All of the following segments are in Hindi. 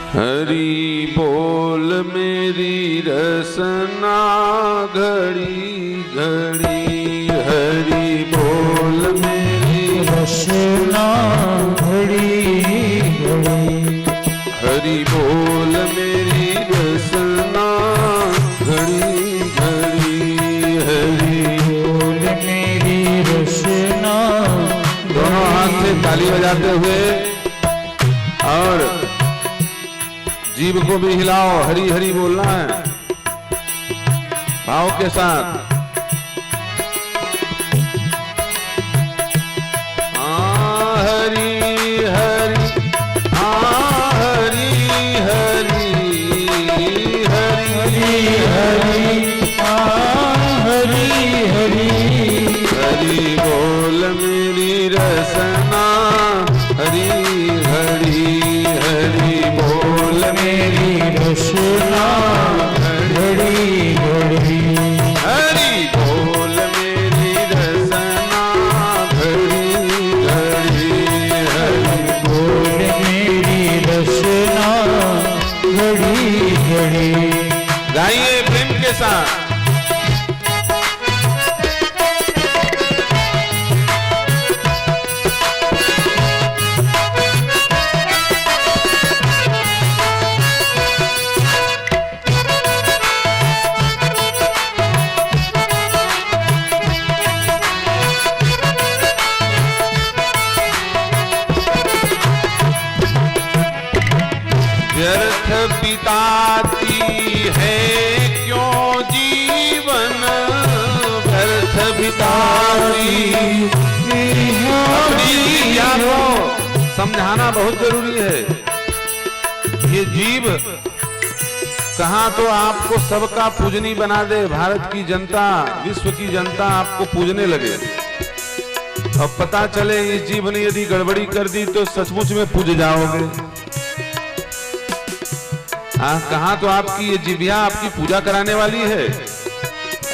हरि बोल मेरी रसना घड़ी घड़ी, हरि बोल मेरी रसना घड़ी घड़ी, हरि बोल मेरी रसना घड़ी घड़ी, हरि बोल मेरी रसना। दोनों हाथ से ताली बजाते हुए और जीभ को भी हिलाओ, हरि हरि बोलना है भाव के साथ। हरि हरि, हरि हरि, हरि हरि, हरि हरि, हरि बोल मेरी रसना हरि हरि, हरि बोल मेरी रसना घड़ी घड़ी, हरि बोल मेरी रसना घड़ी घड़ी, हरि बोल मेरी रसना घड़ी घड़ी। गाइए प्रेम के साथ। व्यर्थ बिताती है क्यों जीवन, व्यर्थ बिताती। अपनी विद्या को समझाना बहुत जरूरी है। ये जीव कहाँ तो आपको सबका पूजनी बना दे, भारत की जनता, विश्व की जनता आपको पूजने लगे। अब पता चले इस जीव ने यदि गड़बड़ी कर दी तो सचमुच में पूज जाओगे। कहाँ तो आपकी ये जिभ्या आपकी पूजा कराने वाली है,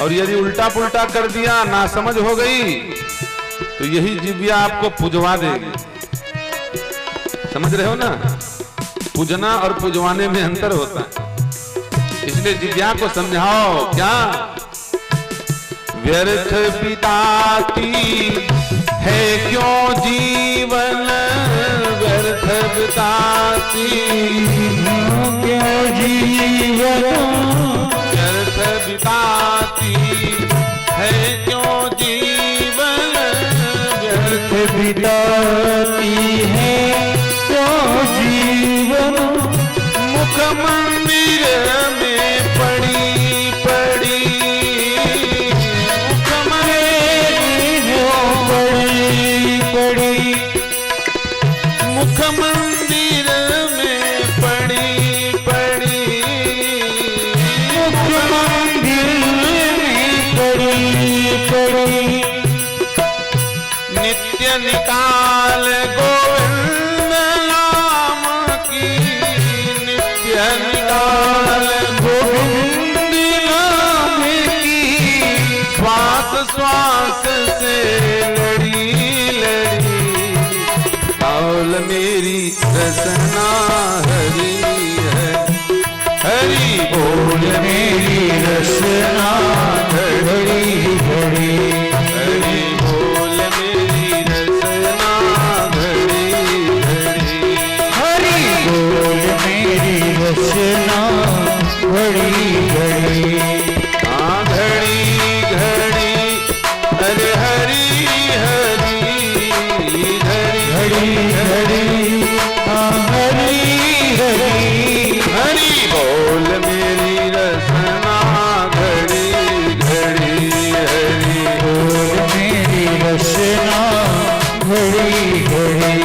और यदि उल्टा पुल्टा कर दिया, ना समझ हो गई, तो यही जिभ्या आपको पूजवा देगी। समझ रहे हो ना? पूजना और पूजवाने में अंतर होता है, इसलिए जिभ्या को समझाओ। क्या व्यर्थ बिताती है क्यों जीवन, व्यर्थ बिताती क्यों जीवन, व्यर्थ बिताती है क्यों जीवन, व्यर्थ बिताती है क्यों जीवन। मुख मंदिर में पड़ी पड़ी, मुख मंदिर पड़ी पड़ी, मुख मंदिर में पड़ी पड़ी, मुख मंदिर में पड़ी पड़ी। नित्य निकाल गोविंद नाम की, नित्य निकाल गोविंद नाम की, श्वास श्वास से लड़ी लड़ी, बोल मेरी रसना हरि है, हरि बोल मेरी रसना घड़ी घड़ी, हरि बोल मेरी रसना घड़ी घड़ी, हरि बोल मेरी रसना घड़ी घड़ी। घड़ी घड़ी, हरे हरि हरि, घड़ी घड़ी घड़ी, हरि हरि, हरि बोल मेरी रसना घड़ी घड़ी, हरि बोल मेरी रसना घड़ी घड़ी।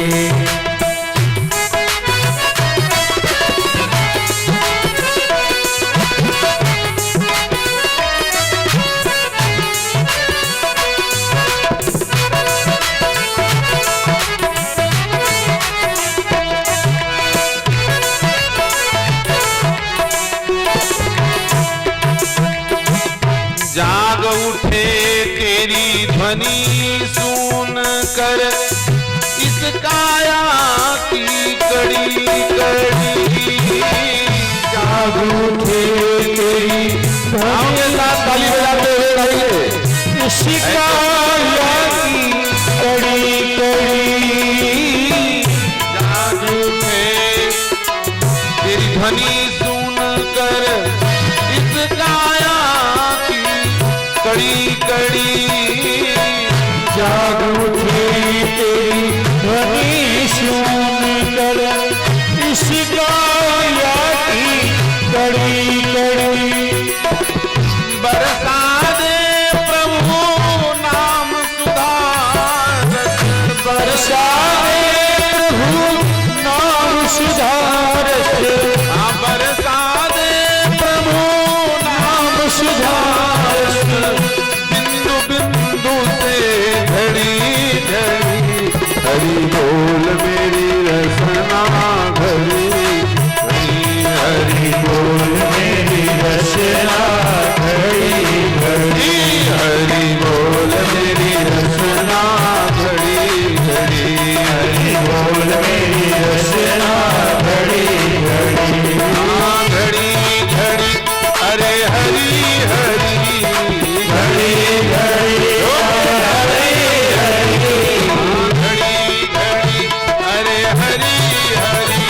जाग उठे तेरी ध्वनि सुन कर, इस काया की कड़ी कड़ी जाग उठे तेरी आओगे साथ ताली बजाते हुए गाइए। शिकाया की कड़ी कड़ी जाग उठे तेरी ध्वनि सुन कर इस काया की कड़ी कड़ी। जाग उठे तेरी ध्वनि सुन कर इस काया की कड़ी कड़ी। बरसा दे प्रभु नाम सुधार, बरसा दे प्रभु नाम सुधारस। बरसा दे प्रभु नाम सुधारस। बिंदु बिंदु से घड़ी घड़ी हरि बोल मेरी रसना घड़ी घड़ी हरि बोल मेरी रचना घड़ी घड़ी हरि बोल मेरी रसना घड़ी घड़ी हरि बोल मेरी रचना घड़ी घड़ी। हाँ घड़ी घड़ी अरे हरि हरि घड़ी घड़ी हरि हरि घड़ी घड़ी अरे हरि हरि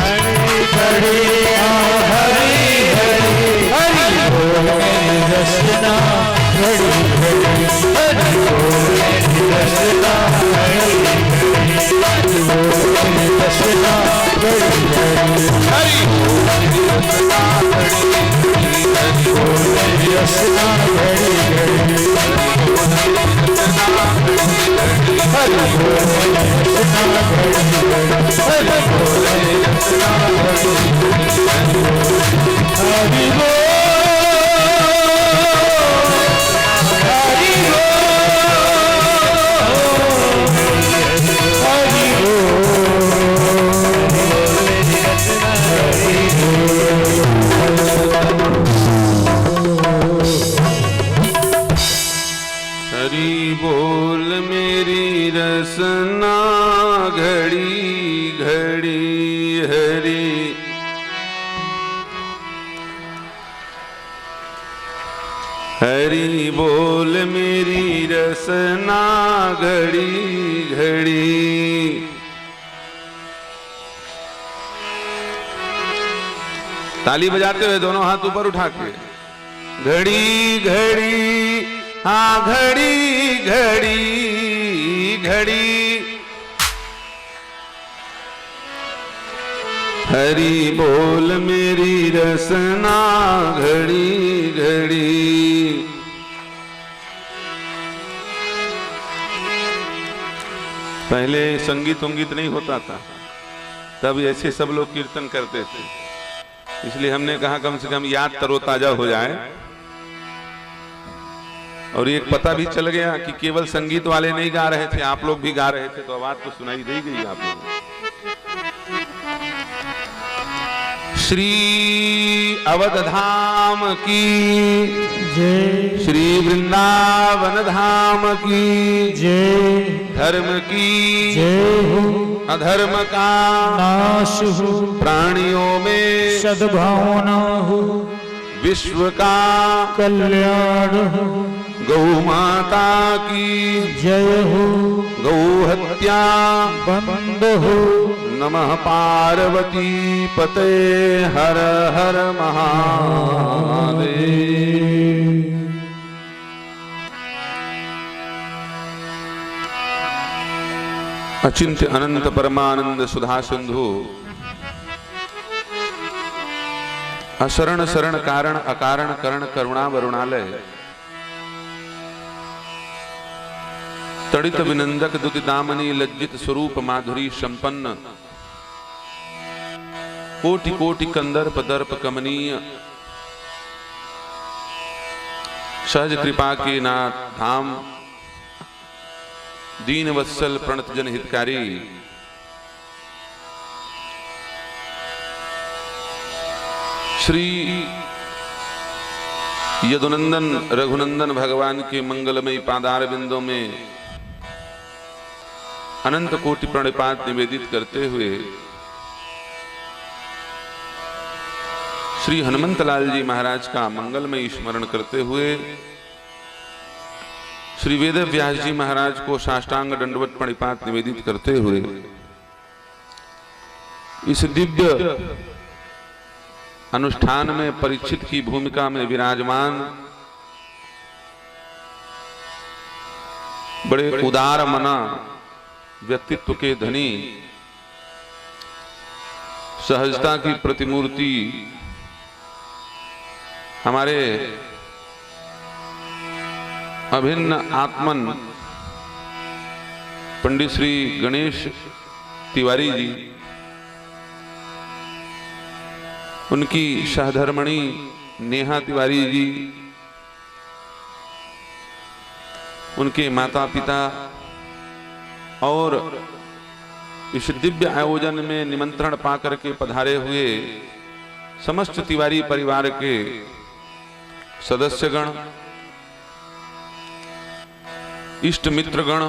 हरि घड़ी हरि हरि हरि बोल मेरी रचना घड़ी घड़ी हरि बोल मेरी रचना घड़ी घड़ी हरि बोल मेरी रचना घड़ी घड़ी हरि बोल मेरी रसना घड़ी हरि बोल मेरी रचना घड़ी घड़ी हरि बोल मेरी रचना घड़ी घड़ी हरि बोल हरि हरि बोल मेरी रसना घड़ी घड़ी हरि हरि बोल मेरी रसना घड़ी घड़ी। ताली बजाते हुए दोनों हाथ ऊपर उठा के घड़ी घड़ी हाँ घड़ी घड़ी घड़ी हरि बोल मेरी रसना घड़ी घड़ी। पहले संगीत उंगीत नहीं होता था, तब ऐसे सब लोग कीर्तन करते थे, इसलिए हमने कहा कम से कम याद तरोताजा हो जाए। और एक पता भी चल गया कि केवल संगीत वाले नहीं गा रहे थे, आप लोग भी गा रहे थे, तो आवाज तो सुनाई दे गई आप लोगों को। श्री अवध धाम की जय, श्री वृंदावन धाम की जय, धर्म की जय हो, अधर्म का नाश हो, प्राणियों में सद्भावना हो, विश्व का कल्याण हो, गौ माता की जय हो, गौ हत्या बंद हो, नमः पार्वती पते हर हर महादेव। अचिंत्य अनंत परमानंद सुधा सिंधु अशरण शरण कारण अकारण करण करुणा वरुणालय तड़ित विनंदक दुति दामनी लज्जित स्वरूप माधुरी संपन्न कोटि कोटि कंदर्प दर्प कमनीय सहज कृपा के नाथ धाम दीन वत्सल प्रणत जन हितकारी श्री यदुनंदन रघुनंदन भगवान के मंगलमयी पादार बिंदों में अनंत कोटि प्रणिपात निवेदित करते हुए श्री हनुमंतलाल जी महाराज का मंगलमय स्मरण करते हुए श्री वेद व्यास जी महाराज को साष्टांग दंडवत प्रणिपात निवेदित करते हुए इस दिव्य अनुष्ठान में परीक्षित की भूमिका में विराजमान बड़े उदार मना व्यक्तित्व के धनी सहजता की प्रतिमूर्ति हमारे अभिन्न आत्मन पंडित श्री गणेश तिवारी जी, उनकी सहधर्मणी नेहा तिवारी जी, उनके माता पिता और इस दिव्य आयोजन में निमंत्रण पाकर के पधारे हुए समस्त तिवारी परिवार के सदस्यगण, इष्ट मित्रगण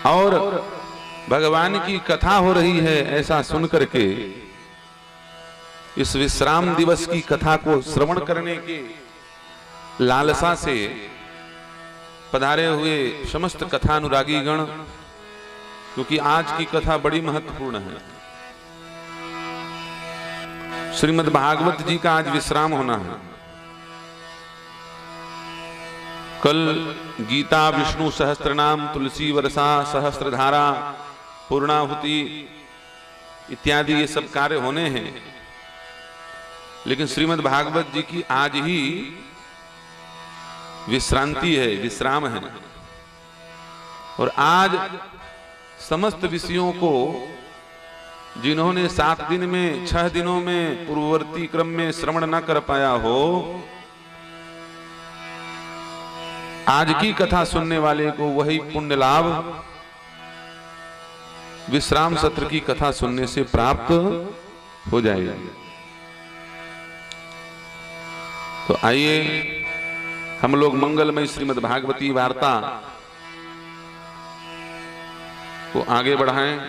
और भगवान की कथा हो रही है ऐसा सुनकर के इस विश्राम दिवस की कथा को श्रवण करने के लालसा से पधारे हुए समस्त कथानुरागी गण, क्योंकि आज की कथा बड़ी महत्वपूर्ण है। श्रीमद् भागवत जी का आज विश्राम होना है। कल गीता, विष्णु सहस्त्रनाम, तुलसी वर्षा, सहस्त्रधारा, पूर्णाहुति इत्यादि ये सब कार्य होने हैं, लेकिन श्रीमद् भागवत जी की आज ही विश्रांति है, विश्राम है। और आज समस्त विषयों को जिन्होंने 7 दिन में 6 दिनों में पूर्ववर्ती क्रम में श्रवण न कर पाया हो, आज की कथा सुनने वाले को वही पुण्य लाभ विश्राम सत्र की कथा सुनने से प्राप्त हो जाएगा। तो आइए हम लोग मंगलमय श्रीमद् भागवती वार्ता को आगे बढ़ाएं।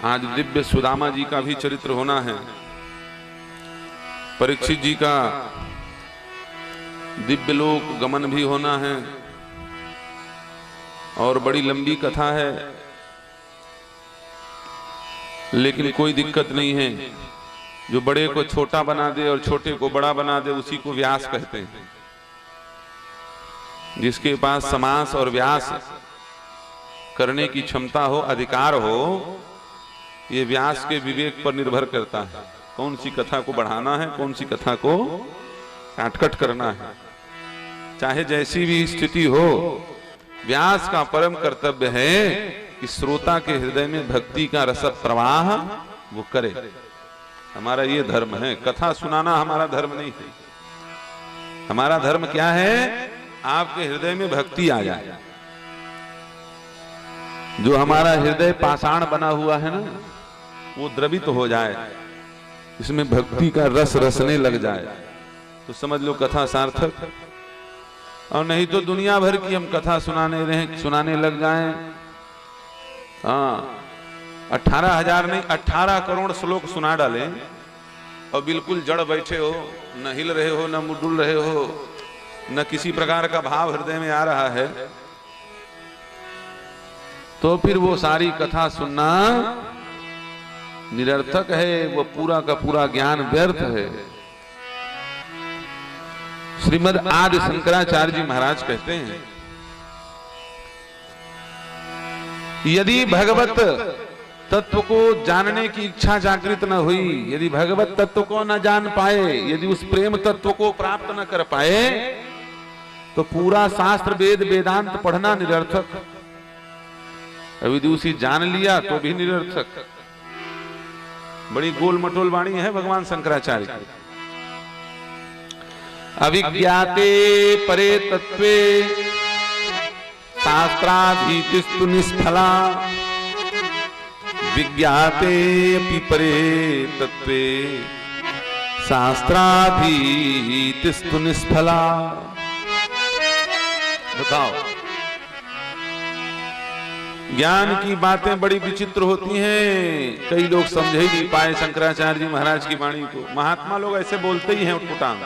आज दिव्य सुदामा जी का भी चरित्र होना है, परीक्षित जी का दिव्य लोक गमन भी होना है और बड़ी लंबी कथा है, लेकिन कोई दिक्कत नहीं है। जो बड़े को छोटा बना दे और छोटे को बड़ा बना दे उसी को व्यास कहते हैं। जिसके पास समास और व्यास करने की क्षमता हो, अधिकार हो, ये व्यास के विवेक पर निर्भर करता है। कौन सी कथा को बढ़ाना है, कौन सी कथा को काटकट करना है, चाहे जैसी भी स्थिति हो। व्यास का परम कर्तव्य है कि श्रोता के हृदय में भक्ति का रस प्रवाह वो करे। हमारा ये धर्म है, कथा सुनाना हमारा धर्म नहीं है। हमारा धर्म क्या है? आपके हृदय में भक्ति आ जाए। जो हमारा हृदय पाषाण बना हुआ है ना, वो द्रवित हो जाए, इसमें भक्ति का रस रसने लग जाए, तो समझ लो कथा सार्थक। और नहीं तो दुनिया भर की हम कथा सुनाने लग जाएं। हाँ, 18,000 नहीं 18 करोड़ श्लोक सुना डालें और बिल्कुल जड़ बैठे हो, न हिल रहे हो, न मुडुल रहे हो, न किसी प्रकार का भाव हृदय में आ रहा है, तो फिर वो सारी कथा सुनना निरर्थक है, वो पूरा का पूरा ज्ञान व्यर्थ है। श्रीमद् आदि शंकराचार्य जी महाराज कहते हैं, यदि भगवत तत्व को जानने की इच्छा जागृत न हुई, यदि भगवत तत्व को न जान पाए, यदि उस प्रेम तत्व को प्राप्त न कर पाए, तो पूरा शास्त्र वेद वेदांत पढ़ना निरर्थक। यदि उसी जान लिया तो भी निरर्थक। बड़ी गोल मटोल वाणी है भगवान शंकराचार्य की। अविज्ञाते परे तत्वे शास्त्राधीतिस्तु निष्फला, विज्ञाते अपि परे तत्वे शास्त्राधीतिस्तु निष्फला। बताओ, ज्ञान की बातें बड़ी विचित्र होती हैं, कई लोग समझ ही नहीं पाए शंकराचार्य जी महाराज की वाणी को। महात्मा लोग ऐसे बोलते ही हैं उटपुटांग,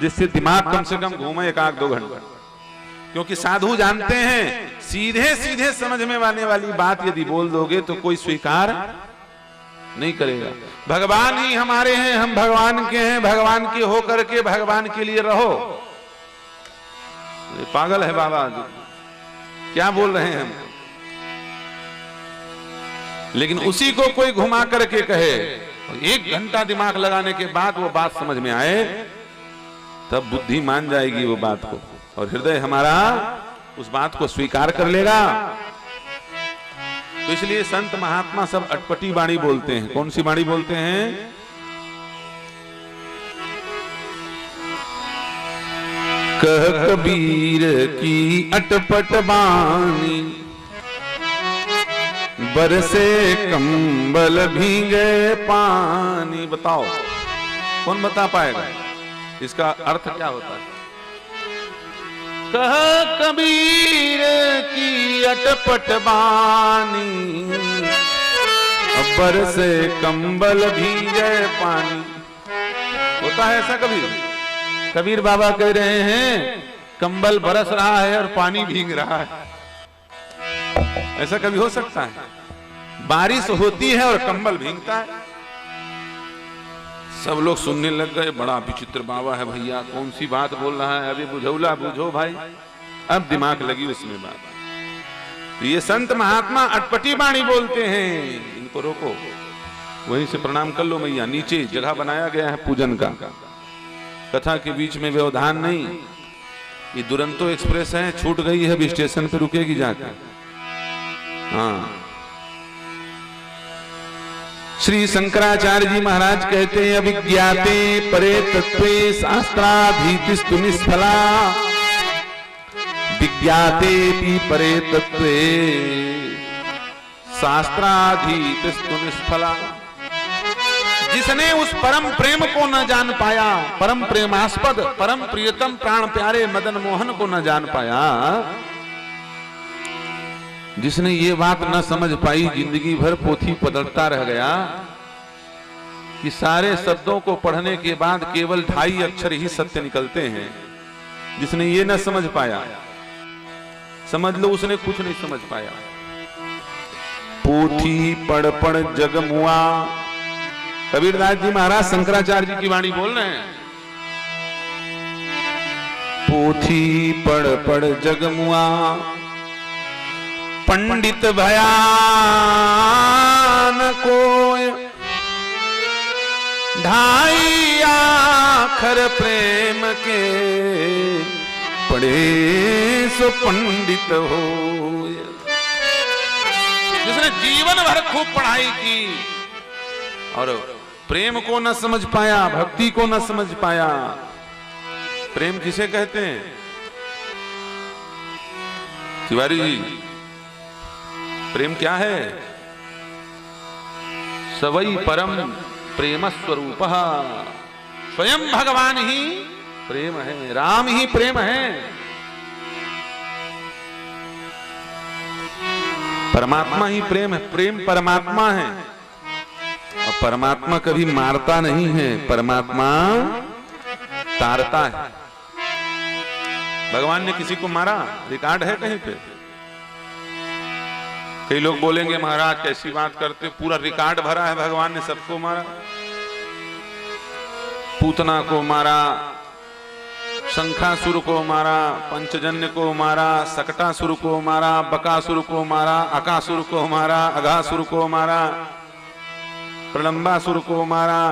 जिससे दिमाग कम से कम घूमे 1-2 घंटा। क्योंकि साधु जानते हैं सीधे सीधे समझ में आने वाली बात यदि बोल दोगे तो कोई स्वीकार नहीं करेगा। भगवान ही हमारे हैं, हम भगवान के हैं, भगवान के हो करके भगवान के लिए रहो। ये पागल है बाबा, क्या बोल रहे हैं हम। लेकिन उसी को कोई घुमा करके कहे, 1 घंटा दिमाग लगाने के बाद वो बात समझ में आए, तब बुद्धि मान जाएगी वो बात को, और हृदय हमारा उस बात को स्वीकार कर लेगा। तो इसलिए संत महात्मा सब अटपटी वाणी बोलते हैं। कौन सी वाणी बोलते हैं? कह कबीर की अटपट वाणी, बरसे कंबल भीगे पानी। बताओ कौन बता पाएगा इसका अर्थ क्या होता है? कह कबीर की अटपट वाणी, बरसे कंबल भीगे पानी। होता है ऐसा कबीर? कबीर बाबा कह रहे हैं कंबल बरस रहा है और पानी भीग रहा है। ऐसा कभी हो सकता है? बारिश होती है और कंबल भीगता है। सब लोग सुनने लग गए, बड़ा विचित्र बाबा है भैया, कौन सी बात बोल रहा है, अभी बुझौला बुझो भाई। अब दिमाग लगी उसमें बात। तो ये संत महात्मा अटपटी वाणी बोलते हैं, इनको रोको। वहीं से प्रणाम कर लो मैया, नीचे जगह बनाया गया है पूजन का। कथा के बीच में व्यवधान नहीं। ये दुरंतो एक्सप्रेस है, छूट गई है, अभी स्टेशन पे रुकेगी जाकर। हाँ, श्री शंकराचार्य जी महाराज कहते हैं, अभिज्ञाते परे तत्वे शास्त्राधीतिस्तु निष्फला, विज्ञाते भी परे तत्वे शास्त्राधीतिस्तु निष्फला। जिसने उस परम प्रेम को न जान पाया, परम प्रेमास्पद, परम प्रियतम, प्राण प्यारे मदन मोहन को न जान पाया, जिसने ये बात न समझ पाई, जिंदगी भर पोथी पलटता रह गया कि सारे शब्दों को पढ़ने के बाद केवल 2.5 अक्षर ही सत्य निकलते हैं। जिसने ये न समझ पाया, समझ लो उसने कुछ नहीं समझ पाया। पोथी पढ़ पढ़ जग मुआ। कबीरदास जी महाराज शंकराचार्य जी की वाणी बोल रहे हैं। पोथी पढ़ पढ़ जग मुआ, पंडित भया न कोय, 2.5 अक्षर प्रेम के, पढ़े सो पंडित हो। जिसने जीवन भर खूब पढ़ाई की और प्रेम को न समझ पाया, भक्ति को न समझ पाया। प्रेम किसे कहते हैं? तिवारी जी, प्रेम क्या है? सवई परम प्रेम स्वरूप, स्वयं भगवान ही प्रेम है, राम ही प्रेम है। परमात्मा ही प्रेम है, प्रेम परमात्मा है। और परमात्मा कभी मारता नहीं है, परमात्मा तारता है। भगवान ने किसी को मारा? रिकॉर्ड है कहीं पे? कई लोग बोलेंगे महाराज कैसी बात करते, पूरा रिकॉर्ड भरा है, भगवान ने सबको मारा। पूतना को मारा, शंखासुर को मारा, पंचजन्य को मारा, सकटासुर को मारा, बकासुर को मारा, अकासुर को मारा, अघासुर को मारा, प्रलंबासुर को मारा,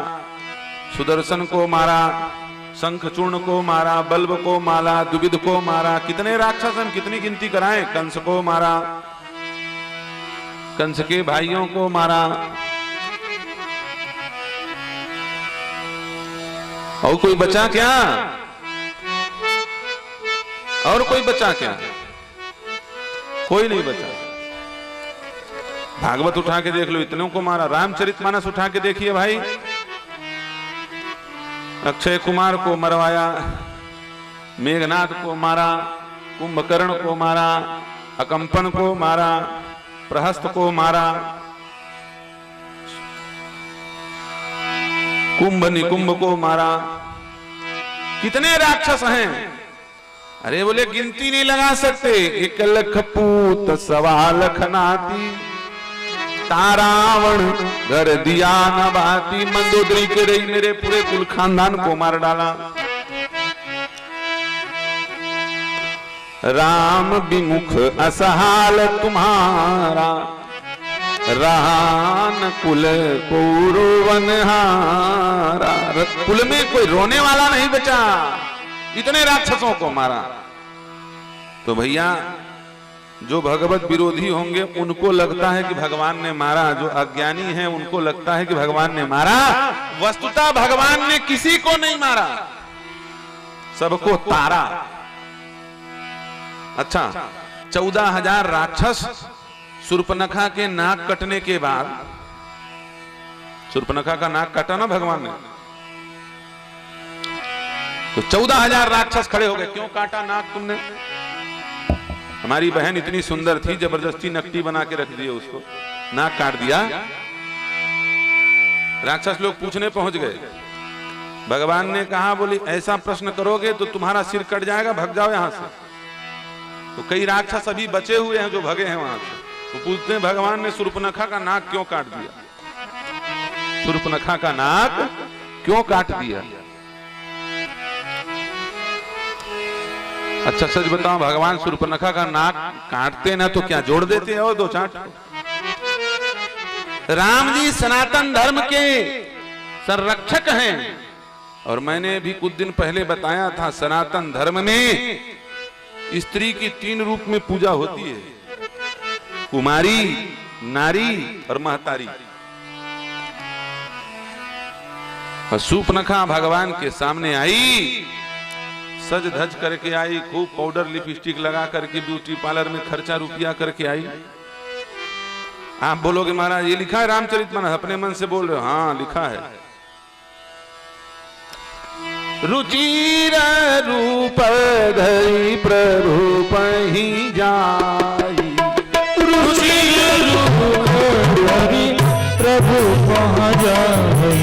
सुदर्शन को मारा, शंखचूर्ण को मारा, बल्ब को मारा, दुविध को मारा। कितने राक्षस हम कितनी गिनती कराएं। कंस को मारा, कंस के भाइयों को मारा, और कोई बचा क्या? और कोई बचा क्या? कोई नहीं बचा। भागवत उठा के देख लो, इतनों को मारा। रामचरितमानस उठा के देखिए भाई, अक्षय कुमार को मरवाया, मेघनाथ को मारा, कुंभकर्ण को मारा, अकंपन को मारा, प्रहस्त को मारा, कुंभ निकुंभ को मारा। कितने राक्षस हैं? अरे बोले गिनती नहीं लगा सकते। 1 लख पूत 1.25 लख नाती, तारावण घर दिया न बाती। मंदोदरी के रही मेरे पूरे कुल खानदान को मार डाला। राम विमुख असहाल तुम्हारा, रान कुल कौरवनहारा। कुल में कोई रोने वाला नहीं बचा, इतने राक्षसों को मारा। तो भैया जो भगवत विरोधी होंगे उनको लगता है कि भगवान ने मारा, जो अज्ञानी है उनको लगता है कि भगवान ने मारा। वस्तुतः भगवान ने किसी को नहीं मारा, सबको तारा। अच्छा, 14,000 राक्षस शूर्पणखा के नाक कटने के बाद, शूर्पणखा का नाक काटा ना भगवान ने, तो 14,000 राक्षस खड़े हो गए। क्यों काटा नाक तुमने? हमारी बहन इतनी सुंदर थी, जबरदस्ती नकटी बना के रख दिए उसको, नाक काट दिया। राक्षस लोग पूछने पहुंच गए। भगवान ने कहा, बोली ऐसा प्रश्न करोगे तो तुम्हारा सिर कट जाएगा, भाग जाओ यहां से। तो कई राक्षस अभी बचे हुए हैं जो भगे हैं वहां से। तो पूछते हैं भगवान ने शूर्पणखा का नाक क्यों काट दिया? शूर्पणखा का नाक क्यों काट दिया? अच्छा सच बताओ, भगवान शूर्पणखा का नाक काटते ना तो क्या जोड़ देते और 2 चांट? राम जी सनातन धर्म के संरक्षक हैं। और मैंने भी कुछ दिन पहले बताया था, सनातन धर्म में स्त्री की 3 रूप में पूजा होती है, कुमारी, नारी और महतारी। शूर्पणखा भगवान के सामने आई, सज धज करके आई, खूब पाउडर लिपस्टिक लगा करके ब्यूटी पार्लर में खर्चा रुपया करके आई। आप बोलोगे महाराज ये लिखा है रामचरितमानस, अपने मन से बोल रहे हो? हाँ लिखा है। रुचिर रूप धरि प्रभु पहि जाई, रुचिर रूप धरि प्रभु पहि जाई,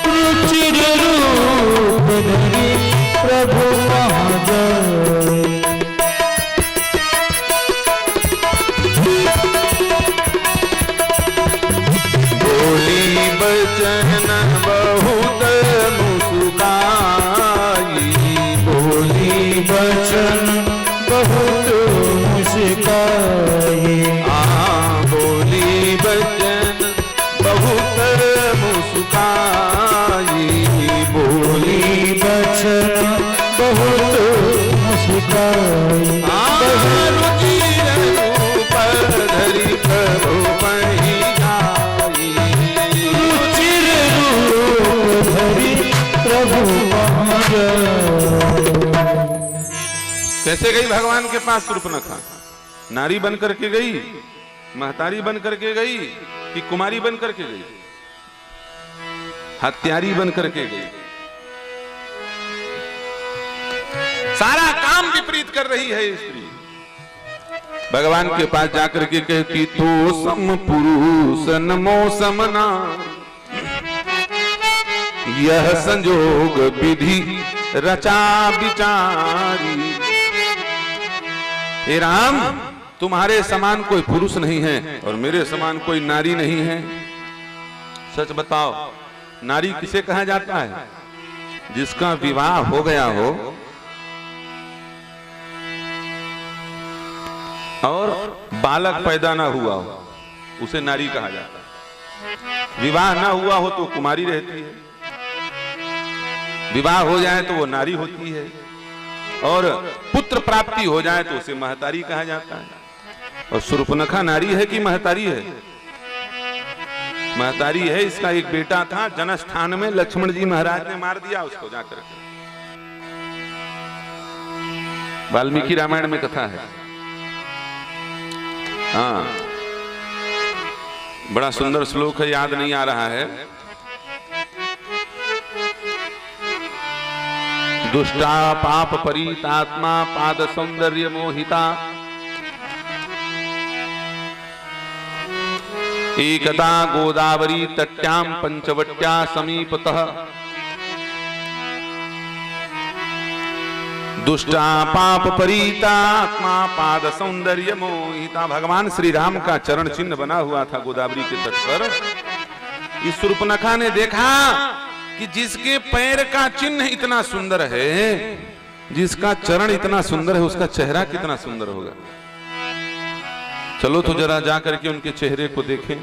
रुचिर रूप धरि प्रभु पहि जाई। बोली बचन बहुत मुस्काई, बोली बचन बहुत मुस्काई। बोली बचन बहुत मुस्काई, बोली बचन बहुत मुस्काई। रुचिर रूप धरि प्रभु पहि जाई, रुचिर रूप धरि प्रभु पहि जाई। कैसे गई भगवान के पास शूर्पणखा? नारी बन करके गई, महतारी बन करके गई कि कुमारी बन करके गई? हत्यारी बन करके गई। सारा काम विपरीत कर रही है स्त्री। भगवान के पास जाकर के कहती, तो सम पुरुष नमो समना, यह संजोग विधि रचा विचारी। हे राम, तुम्हारे समान कोई पुरुष नहीं है और मेरे समान कोई नारी नहीं है। सच बताओ, नारी किसे कहा जाता है? जिसका विवाह हो गया हो और बालक पैदा ना हुआ हो, उसे नारी कहा जाता है। विवाह ना हुआ हो तो कुमारी रहती है, विवाह हो जाए तो वो नारी होती है, और पुत्र प्राप्ति हो जाए तो उसे महतारी कहा जाता है। और शूर्पणखा नारी है कि महतारी है? महतारी है। इसका एक बेटा था, जनस्थान में लक्ष्मण जी महाराज ने मार दिया उसको जाकर के। वाल्मीकि रामायण में कथा है। हाँ, बड़ा सुंदर श्लोक है, याद नहीं आ रहा है। दुष्टा पाप परीतात्मा पाद सौंदर्य मोहिता, एकदा गोदावरी तट्यां पंचवट्या समीपतः दुष्टा पाप परीता आत्मा पाद सौंदर्य मोहिता। भगवान श्री राम का चरण चिन्ह बना हुआ था गोदावरी के तट पर। इस शूर्पणखा ने देखा कि जिसके पैर का चिन्ह इतना सुंदर है, जिसका चरण इतना सुंदर है, उसका चेहरा कितना सुंदर होगा। चलो तो जरा जा करके उनके चेहरे को देखें।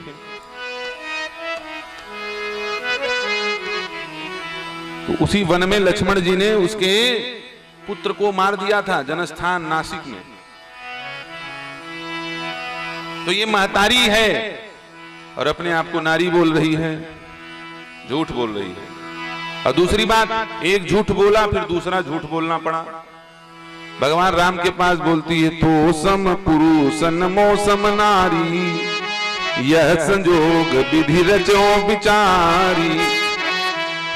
तो उसी वन में लक्ष्मण जी ने उसके पुत्र को मार दिया था, जनस्थान नासिक में। तो ये महतारी है और अपने आप को नारी बोल रही है, झूठ बोल रही है। और दूसरी बात, एक झूठ बोला फिर दूसरा झूठ बोलना पड़ा। भगवान राम के पास बोलती है, तो सम पुरुषन मौसम नारी, यह संजोग विधि रचो विचारी।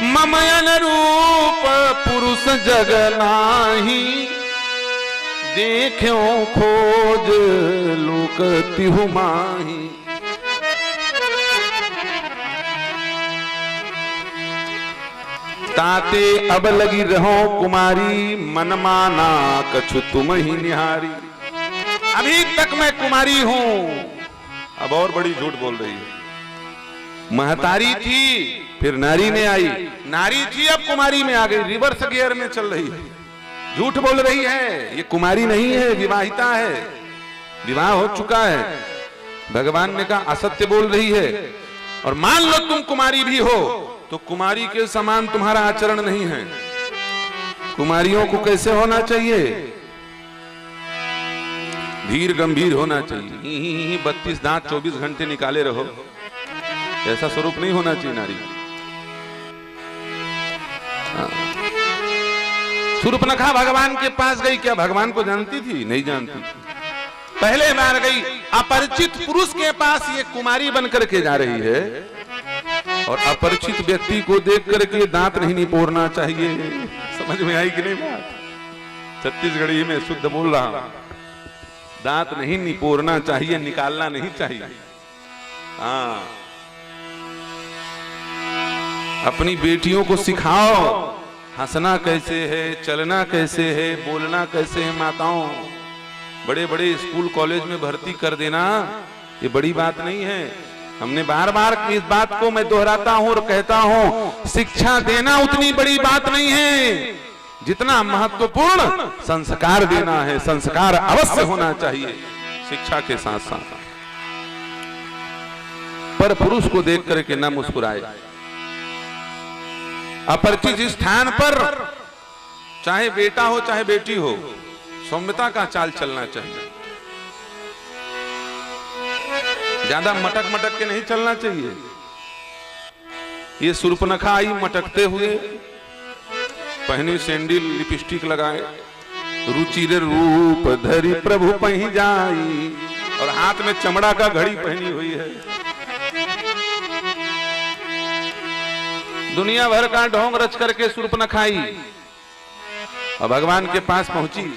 मम अनुरूप पुरुष जग नाही, देख्यो खोज लोक तिहु माही। ताते अब लगी रहो कुमारी, मन माना कछु तुम ही निहारी। अभी तक मैं कुमारी हूं, अब और बड़ी झूठ बोल रही है। महतारी थी फिर नारी में आई, नारी थी अब कुमारी में आ गई, रिवर्स गियर में चल रही है, झूठ बोल रही है। ये कुमारी नहीं है, विवाहिता है, विवाह हो चुका है। भगवान ने कहा असत्य बोल रही है। और मान लो तुम कुमारी भी हो तो कुमारी के समान तुम्हारा आचरण नहीं है। कुमारियों को कैसे होना चाहिए? धीर गंभीर होना चाहिए। 32 दांत 24 घंटे निकाले रहो, ऐसा स्वरूप नहीं होना चाहिए नारी। शूर्पणखा भगवान के पास गई, क्या भगवान को जानती थी? नहीं जानती थी। पहले बार गई, अपरिचित पुरुष के पास ये कुमारी बनकर के जा रही है। और अपरिचित व्यक्ति को देख करके दांत नहीं निपोरना चाहिए। समझ में आई कि नहीं बात? छत्तीसगढ़ी में शुद्ध बोल रहा हूं। दांत नहीं निपोरना चाहिए, निकालना नहीं चाहिए। हाँ, अपनी बेटियों को सिखाओ हंसना कैसे है, चलना कैसे है, बोलना कैसे है। माताओं, बड़े बड़े स्कूल कॉलेज में भर्ती कर देना ये बड़ी बात नहीं है। हमने बार बार इस बात को मैं दोहराता हूं और कहता हूं, शिक्षा देना उतनी बड़ी बात नहीं है जितना महत्वपूर्ण संस्कार देना है। संस्कार अवश्य होना चाहिए शिक्षा के साथ साथ। पर पुरुष को देख करके न मुस्कुराए। अपरिचित स्थान पर चाहे बेटा हो चाहे बेटी हो, सौम्यता का चाल चलना चाहिए। ज्यादा मटक मटक के नहीं चलना चाहिए। ये शूर्पणखा आई मटकते हुए, पहनी सैंडल, लिपस्टिक लगाए, रुचिर रूप धरी प्रभु पही जाई, और हाथ में चमड़ा का घड़ी पहनी हुई है। दुनिया भर का ढोंग रच करके शूर्पणखा आई और भगवान के पास पहुंची।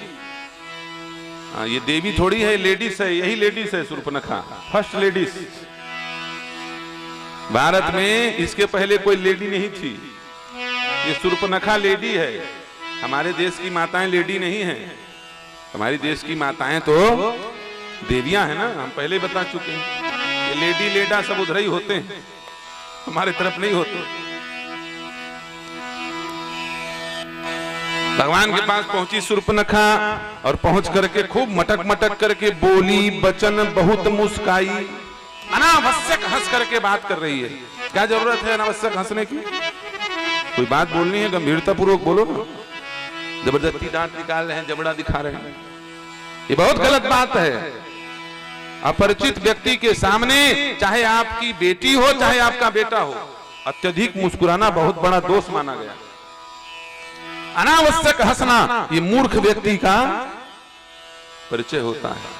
ये देवी थोड़ी है, लेडीज है, यही लेडीज है शूर्पणखा, फर्स्ट लेडीज। भारत में इसके पहले कोई लेडी नहीं थी। ये शूर्पणखा लेडी है। हमारे देश की माताएं लेडी नहीं है। हमारी देश की माताएं तो देवियां हैं ना, हम पहले बता चुके हैं। ये लेडी लेडा सब उधर ही होते हैं, हमारे तरफ नहीं होते। भगवान के पास पहुंची शूर्पणखा और पहुंच करके खूब मटक मटक करके बोली, बचन बहुत मुस्काई। अनावश्यक हंस करके बात कर रही है। क्या जरूरत है अनावश्यक हंसने की? कोई बात बोलनी है गंभीरता पूर्वक बोलो ना। जबरदस्ती दांत निकाल रहे हैं, जबड़ा दिखा रहे हैं, ये बहुत गलत बात है। अपरिचित व्यक्ति के सामने, चाहे आपकी बेटी हो चाहे आपका बेटा हो, अत्यधिक मुस्कुराना बहुत बड़ा दोष माना गया। अनावश्यक हंसना ये मूर्ख व्यक्ति का परिचय होता है।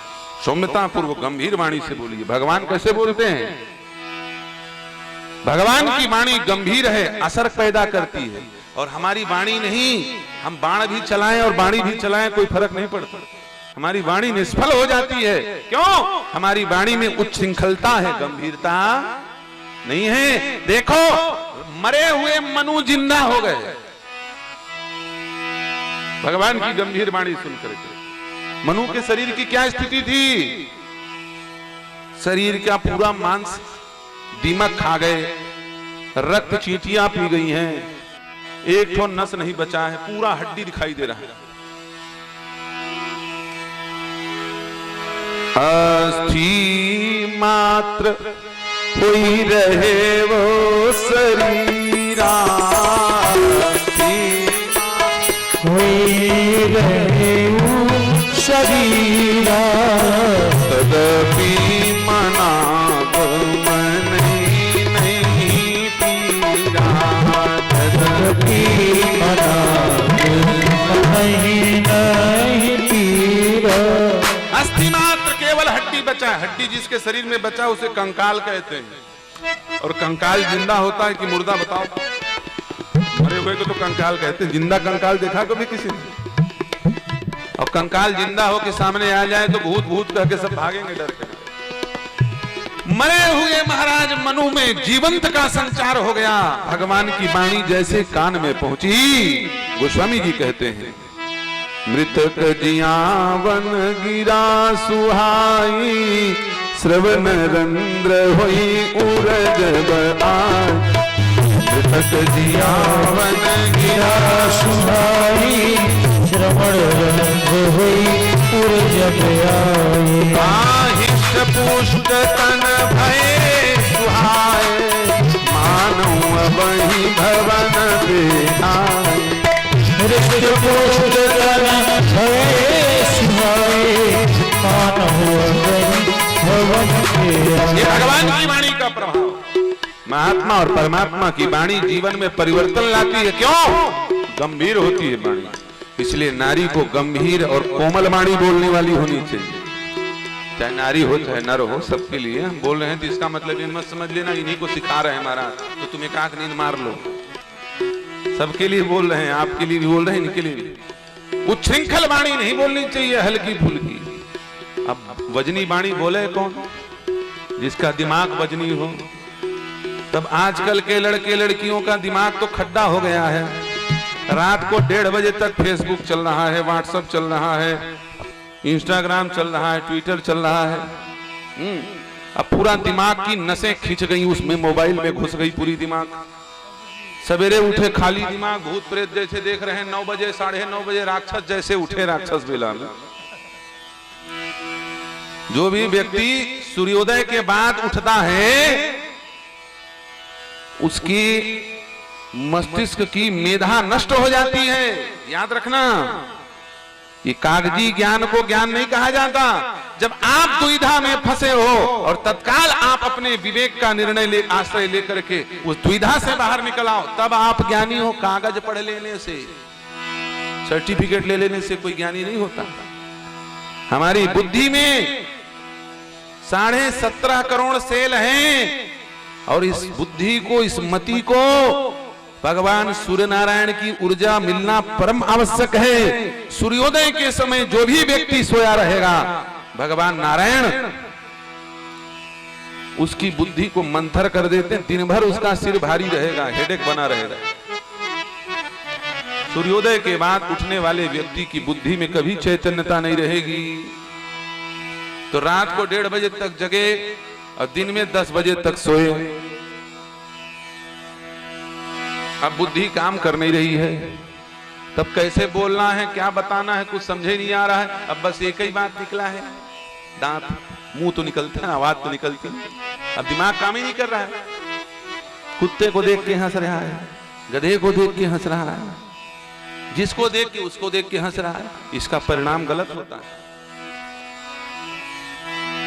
सौम्यता पूर्वक गंभीर वाणी से बोलिए। भगवान कैसे बोलते हैं? भगवान की वाणी गंभीर है, असर पैदा करती है। और हमारी वाणी नहीं, हम बाण भी चलाएं और वाणी भी चलाएं, कोई फर्क नहीं पड़ता। हमारी वाणी निष्फल हो जाती है। क्यों? हमारी वाणी में उच्छृंखलता है, गंभीरता नहीं है। देखो मरे हुए मनु जिंदा हो गए भगवान की गंभीर वाणी सुनकर के। मनु के शरीर की क्या स्थिति थी? शरीर का पूरा मांस दीमक खा गए, रक्त चींटियां पी गई हैं, एक ठो नस नहीं बचा है, पूरा हड्डी दिखाई दे रहा है। अस्थि मात्र कोई रहे वो शरीरा, कोई रहे वो शरीरा, तदपि मना मन नहीं पीरा, तदपि मना नहीं पीरा। अस्थि मात्र केवल हड्डी बचा है। हड्डी जिसके शरीर में बचा उसे कंकाल कहते हैं। और कंकाल जिंदा होता है कि मुर्दा? बताओ। मरे हुए को तो कंकाल कहते हैं, जिंदा कंकाल देखा कभी किसी ने? और कंकाल जिंदा हो के सामने आ जाए तो भूत भूत कह के सब भागेंगे डर के। मरे हुए महाराज मनु में जीवंत का संचार हो गया। भगवान की वाणी जैसे कान में पहुंची, गोस्वामी जी कहते हैं, मृतक जियावन गिरा सुहाई, श्रवण रंद्र होई उरज बआई। मृतक जियावन गिरा सुहाई, श्रवण रंद्र होई उरज बआई। हिष्ट पुष्ट तन भये सुहाए, मानव बही भवन बेहाय। हृष्ट पुष्ट तन भये सुहाए, मानव बही भवन बेहाय। ये भगवान की वाणी का प्रभाव। महात्मा और परमात्मा की वाणी जीवन में परिवर्तन लाती है। क्यों? गंभीर होती है वाणी। इसलिए नारी को गंभीर और कोमल वाणी बोलने वाली होनी चाहिए। चाहे नारी हो चाहे नर हो, सबके लिए हम बोल रहे हैं। तो इसका मतलब ये मत समझ लेना इन्हीं को सिखा रहे हैं महाराज तो तुम एक आंख नींद मार लो। सबके लिए बोल रहे हैं, आपके लिए भी बोल रहे हैं, इनके लिए भी। उच्छृंखल वाणी नहीं बोलनी चाहिए, हल्की फुल्की। अब वजनी वाणी बोले कौन? जिसका दिमाग वजनी हो। तब आजकल के लड़के लड़कियों का दिमाग तो खड्डा हो गया है। रात को 1:30 बजे तक फेसबुक चल रहा है, व्हाट्सएप चल रहा है, इंस्टाग्राम चल रहा है, ट्विटर चल रहा है। अब पूरा दिमाग की नसें खिंच गई, उसमें मोबाइल में घुस गई पूरी दिमाग। सवेरे उठे खाली दिमाग, भूत प्रेत जैसे देख रहे हैं। 9 बजे 9:30 बजे राक्षस जैसे उठे, राक्षस बेला में। जो भी व्यक्ति सूर्योदय के बाद उठता है उसकी मस्तिष्क की मेधा नष्ट हो जाती है। याद रखना, ये कागजी ज्ञान को ज्ञान नहीं कहा जाता। जब आप दुविधा में फंसे हो और तत्काल आप अपने विवेक का निर्णय आश्रय लेकर के उस दुविधा से बाहर निकल आओ, तब आप ज्ञानी हो। कागज पढ़ लेने से, सर्टिफिकेट ले लेने से कोई ज्ञानी नहीं होता। हमारी बुद्धि में 17.5 करोड़ सेल हैं और इस बुद्धि को, इस मति को भगवान सूर्य नारायण की ऊर्जा मिलना परम आवश्यक है। सूर्योदय के समय जो भी व्यक्ति सोया रहेगा, भगवान नारायण उसकी बुद्धि को मंथर कर देते हैं। दिन भर उसका सिर भारी रहेगा, हेडेक बना रहेगा। सूर्योदय के बाद उठने वाले व्यक्ति की बुद्धि में कभी चैतन्यता नहीं रहेगी। तो रात को 1:30 बजे तक जगे और दिन में 10 बजे तक सोए। अब बुद्धि काम कर नहीं रही है, तब कैसे बोलना है, क्या बताना है, कुछ समझे नहीं आ रहा है। अब बस एक ही बात निकला है, दांत मुंह तो निकलते हैं, आवाज तो निकलती है, अब दिमाग काम ही नहीं कर रहा है। कुत्ते को देख के हंस रहा है, गधे को देख के हंस रहा है, जिसको देख के उसको देख के हंस रहा है। इसका परिणाम गलत होता है।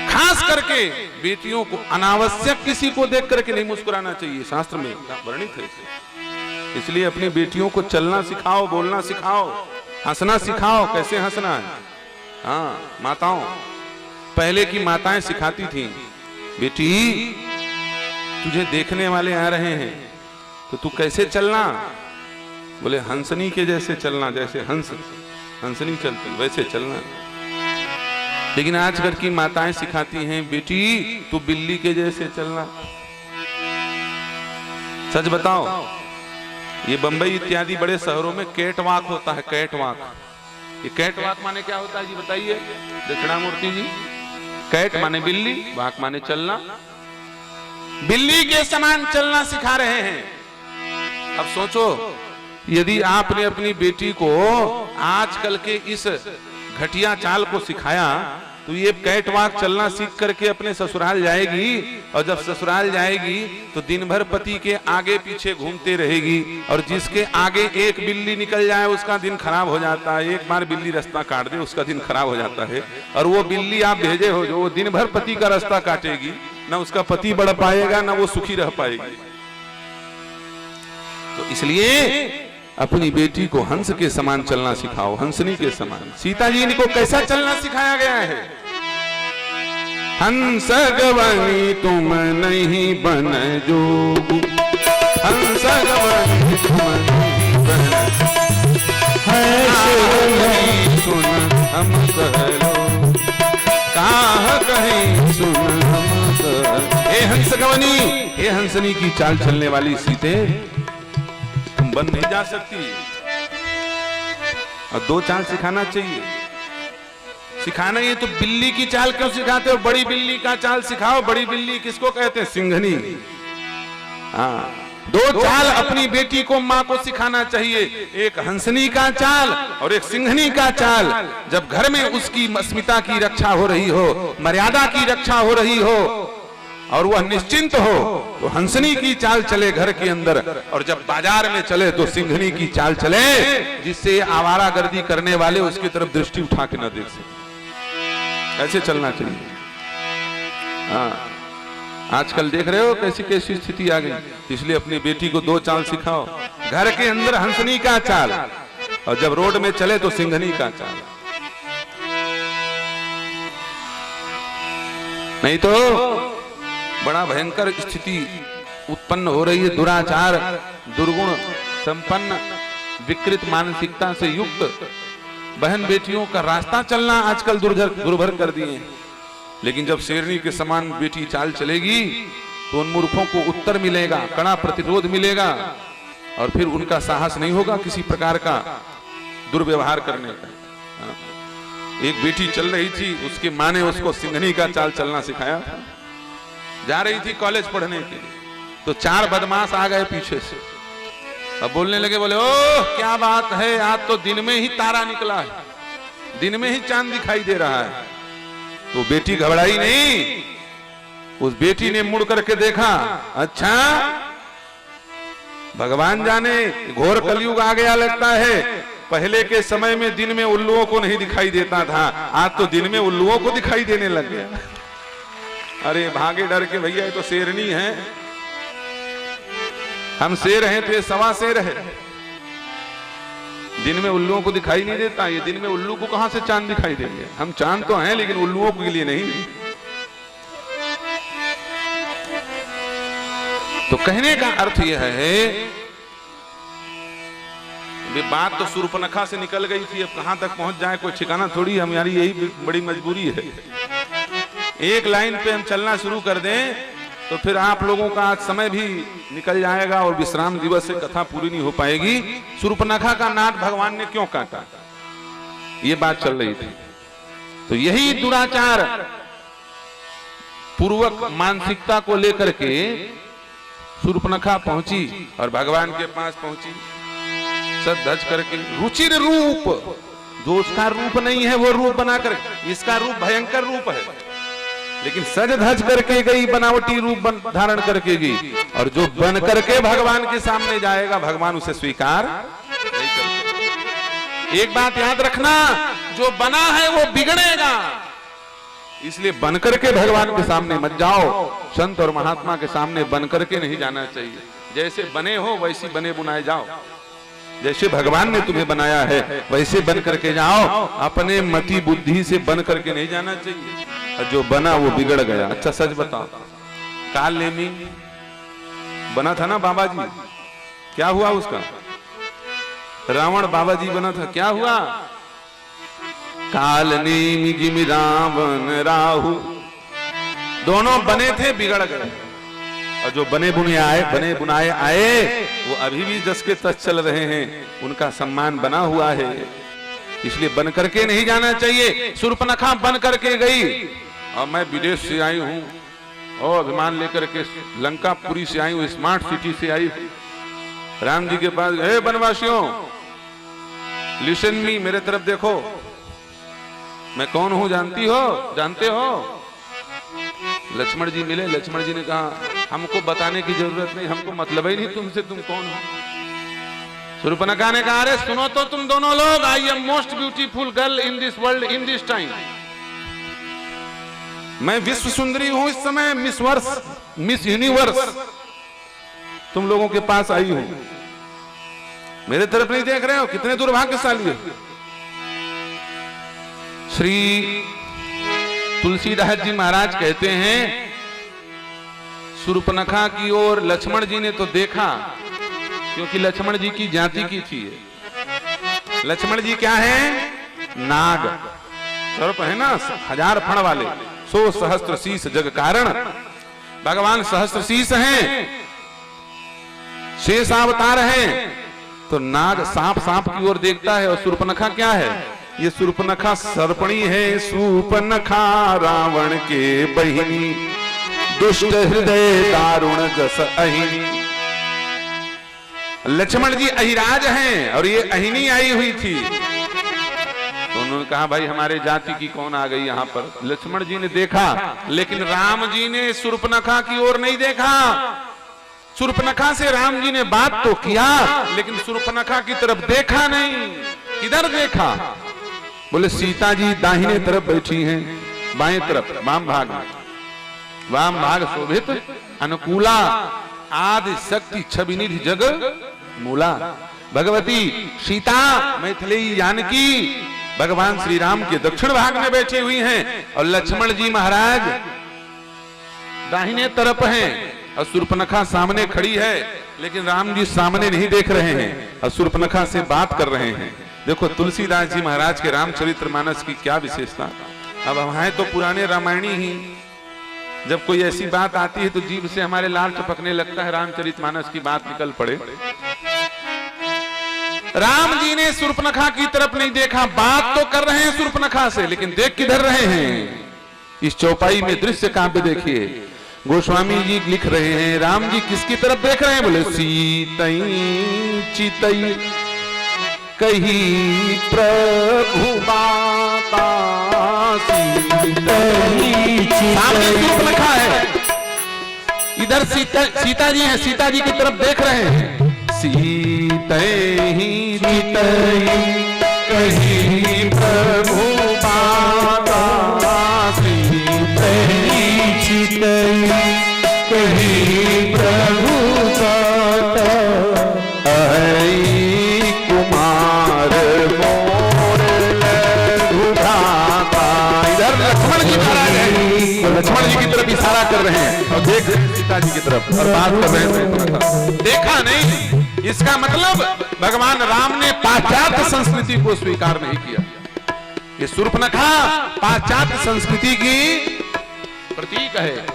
खास करके बेटियों को अनावश्यक किसी को देख करके नहीं मुस्कुराना चाहिए, शास्त्र में वर्णित है। इसलिए अपनी बेटियों को चलना सिखाओ, बोलना सिखाओ, हंसना सिखाओ। कैसे हंसना है? हाँ, माताओं, पहले की माताएं सिखाती थी, बेटी तुझे देखने वाले आ रहे हैं तो तू कैसे चलना? बोले हंसनी के जैसे चलना, जैसे हंसनी चलती वैसे चलना। लेकिन आजकल की माताएं सिखाती हैं, बेटी तू बिल्ली के जैसे चलना। सच बताओ, ये बंबई इत्यादि बड़े शहरों में कैट वॉक होता है। कैट वॉक, ये कैट वॉक माने क्या होता है जी बताइए दक्षिणामूर्ति जी? कैट माने बिल्ली, वॉक माने चलना। बिल्ली के समान चलना सिखा रहे हैं। अब सोचो, यदि आपने अपनी बेटी को आजकल के इस घटिया चाल को सिखाया तो ये कैट वॉक चलना सीख करके अपने ससुराल जाएगी, और जब ससुराल जाएगी तो दिन भर पति के आगे पीछे घूमते रहेगी, और जिसके आगे एक बिल्ली निकल जाए उसका दिन खराब हो जाता है। एक बार बिल्ली रास्ता काट दे उसका दिन खराब हो जाता है। और वो बिल्ली आप भेजे हो जो वो दिन भर पति का रास्ता काटेगी, ना उसका पति बढ़ पाएगा ना वो सुखी रह पाएगी। तो इसलिए अपनी बेटी को हंस के समान चलना सिखाओ, हंसनी के समान। सीता जी को कैसा चलना सिखाया गया है? हंस गवनी तुम नहीं बन जोगु, हंस गवनी तुम नहीं बन, सुन हम कहलो, काह कहीं सुन हम कहलो। हे हंस गवनी, हे हंसनी की चाल चलने वाली सीते, तुम बन नहीं जा सकती। और दो चाल सिखाना चाहिए। सिखाना ये तो बिल्ली की चाल क्यों सिखाते हो? बड़ी बिल्ली का चाल सिखाओ। बड़ी बिल्ली किसको कहते हैं? सिंघनी। हाँ, दो चाल अपनी बेटी को, माँ को सिखाना चाहिए। एक हंसनी का चाल और एक सिंघनी का चाल। जब घर में उसकी अस्मिता की रक्षा हो रही हो, मर्यादा की रक्षा हो रही हो और वह निश्चिंत हो तो हंसनी की चाल चले घर के अंदर, और जब बाजार में चले तो सिंघनी की चाल चले, जिससे आवारागर्दी करने वाले उसकी तरफ दृष्टि उठा के न देख सके। ऐसे चलना चाहिए। हाँ, आजकल देख रहे हो कैसी कैसी स्थिति आ गई। इसलिए अपनी बेटी को दो चाल सिखाओ। घर के अंदर हंसनी का चाल, और जब रोड में चले तो सिंघनी का चाल। नहीं तो बड़ा भयंकर स्थिति उत्पन्न हो रही है। दुराचार, दुर्गुण संपन्न, विकृत मानसिकता से युक्त बहन बेटियों का रास्ता चलना आजकल दुर्भर कर दिए। लेकिन जब शेरनी के समान बेटी चाल चलेगी तो उन मूर्खों को उत्तर मिलेगा, कड़ा प्रतिरोध मिलेगा, और फिर उनका साहस नहीं होगा किसी प्रकार का दुर्व्यवहार करने का। एक बेटी चल रही थी, उसकी माँ ने उसको सिंघनी का चाल चलना सिखाया। जा रही थी कॉलेज पढ़ने के लिए, तो चार बदमाश आ गए पीछे से। अब बोलने लगे, बोले ओह क्या बात है, आज तो दिन में ही तारा निकला है, दिन में ही चांद दिखाई दे रहा है। तो बेटी घबराई नहीं, उस बेटी ने मुड़ करके देखा, अच्छा भगवान जाने घोर कलयुग आ गया लगता है। पहले के समय में दिन में उल्लुओं को नहीं दिखाई देता था, आज तो दिन में उल्लुओं को दिखाई देने लग गया। अरे भागे डर के, भैया ये तो शेरनी है, हम शेर हैं तो ये सवा शेर है। दिन में उल्लुओं को दिखाई नहीं देता, ये दिन में उल्लू को कहां से चांद दिखाई देंगे? हम चांद तो हैं लेकिन उल्लुओं के लिए नहीं। तो कहने का अर्थ यह है, बात तो शूर्पणखा से निकल गई थी, अब कहां तक पहुंच जाए कोई ठिकाना थोड़ी। हमारी यही बड़ी मजबूरी है। एक लाइन पे हम चलना शुरू कर दें तो फिर आप लोगों का आज समय भी निकल जाएगा और विश्राम दिवस से कथा पूरी नहीं हो पाएगी। शूर्पणखा का नाट भगवान ने क्यों काटा, ये बात चल रही थी। तो यही दुराचार पूर्वक मानसिकता को लेकर के शूर्पणखा पहुंची और भगवान के पास पहुंची सज धज करके। रुचिर रूप, जो उसका रूप नहीं है वो रूप बनाकर, इसका रूप भयंकर रूप है, लेकिन सज धज करके गई, बनावटी रूप धारण करके गई। और जो बन करके भगवान के सामने जाएगा भगवान उसे स्वीकार नहीं करते। एक बात याद रखना, जो बना है वो बिगड़ेगा, इसलिए बन करके भगवान के सामने मत जाओ। संत और महात्मा के सामने बन करके नहीं जाना चाहिए। जैसे बने हो वैसी बने बुनाए जाओ, जैसे भगवान ने तुम्हें बनाया है वैसे बन करके जाओ। अपने मति बुद्धि से बन करके नहीं जाना चाहिए। जो बना वो बिगड़ गया। अच्छा सच बताओ, काल नेमी बना था ना बाबा जी, क्या हुआ उसका? रावण बाबा जी बना था, क्या हुआ? काल नेमि जिमि रावण राहु। दोनों बने थे, बिगड़ गए, और जो बने बुनाए आए वो अभी भी जस के तस चल रहे हैं, उनका सम्मान बना हुआ है। इसलिए बन करके नहीं जाना चाहिए। शूर्पणखा बन करके गई, और मैं विदेश से आई हूं और अभिमान लेकर के लंकापुरी से आई हूं, स्मार्ट सिटी से आई हूं। राम जी के पास, हे वनवासियों, लिसन मी, मेरे तरफ देखो, मैं कौन हूं जानते हो? लक्ष्मण जी मिले। लक्ष्मण जी ने कहा, हमको बताने की जरूरत नहीं, हमको मतलब ही नहीं तुमसे, तुम कौन हो? शूर्पणखा ने कहा, अरे सुनो तो तुम दोनों लोग, I am most beautiful girl in this world in this time. मैं विश्व सुंदरी हूं इस समय, मिस यूनिवर्स तुम लोगों के पास आई हूं, मेरे तरफ नहीं देख रहे हो? कितने दुर्भाग्यशाली हो। श्री तुलसीदास जी महाराज कहते हैं, शूर्पणखा की ओर लक्ष्मण जी ने तो देखा, क्योंकि लक्ष्मण जी की जाति की थी। लक्ष्मण जी क्या है? नाग, सर्प है ना, 1000 फण वाले, 100 सहस्त्र शीश जग कारण। भगवान सहस्त्र शीश हैं, शेष अवतार हैं। तो नाग सांप की ओर देखता है, और शूर्पणखा क्या है? ये शूर्पणखा सर्पणी है। शूर्पणखा रावण के बहिनी, दुष्ट हृदय दारुण जस अहिनी। लक्ष्मण जी अहिराज हैं, और ये अहिनी आई हुई थी। तो उन्होंने कहा, भाई हमारे जाति की कौन आ गई यहाँ पर? लक्ष्मण जी ने देखा, लेकिन राम जी ने शूर्पणखा की ओर नहीं देखा। शूर्पणखा से राम जी ने बात तो किया, लेकिन शूर्पणखा की तरफ देखा नहीं। किधर देखा? बोले सीता जी दाहिने तरफ बैठी हैं, बाएं तरफ, वाम भाग शोभित अनुकूला, आदि शक्ति छवि निधि जग मूला। भगवती सीता मैथिली जानकी भगवान श्री राम के दक्षिण भाग में बैठी हुई हैं, और लक्ष्मण जी महाराज दाहिने तरफ हैं, और शूर्पणखा सामने खड़ी है, लेकिन राम जी सामने नहीं देख रहे हैं, और शूर्पणखा से बात कर रहे हैं। देखो तुलसीदास जी महाराज के रामचरितमानस की क्या विशेषता। अब हम हैं तो पुराने रामायणी ही, जब कोई ऐसी बात आती है तो जीभ से हमारे लाल टपकने लगता है, रामचरितमानस की बात निकल पड़े। राम जी ने शूर्पणखा की तरफ नहीं देखा, बात तो कर रहे हैं शूर्पणखा से, लेकिन देख किधर रहे हैं? इस चौपाई में दृश्य काव्य देखिए, गोस्वामी जी लिख रहे हैं, राम जी किसकी तरफ देख रहे हैं? बोले सीतई चितई कही प्रभु माता, सामने शूर्पणखा है, इधर सीता जी है, सीता जी की तरफ देख रहे हैं। सीतई चितई कही प्रभु माता, सीतई चितई कही प्रभु माता, कुमार मोर लघुधाता। इधर लक्ष्मण जी महाराज हैं, तो लक्ष्मण जी की तरफ इशारा कर रहे हैं, और देख सीता जी की तरफ, और बात कर रहे हैं। देखा नहीं, इसका मतलब भगवान राम ने पाश्चात्य संस्कृति को स्वीकार नहीं किया। ये शूर्पणखा पाश्चात्य संस्कृति की प्रतीक है।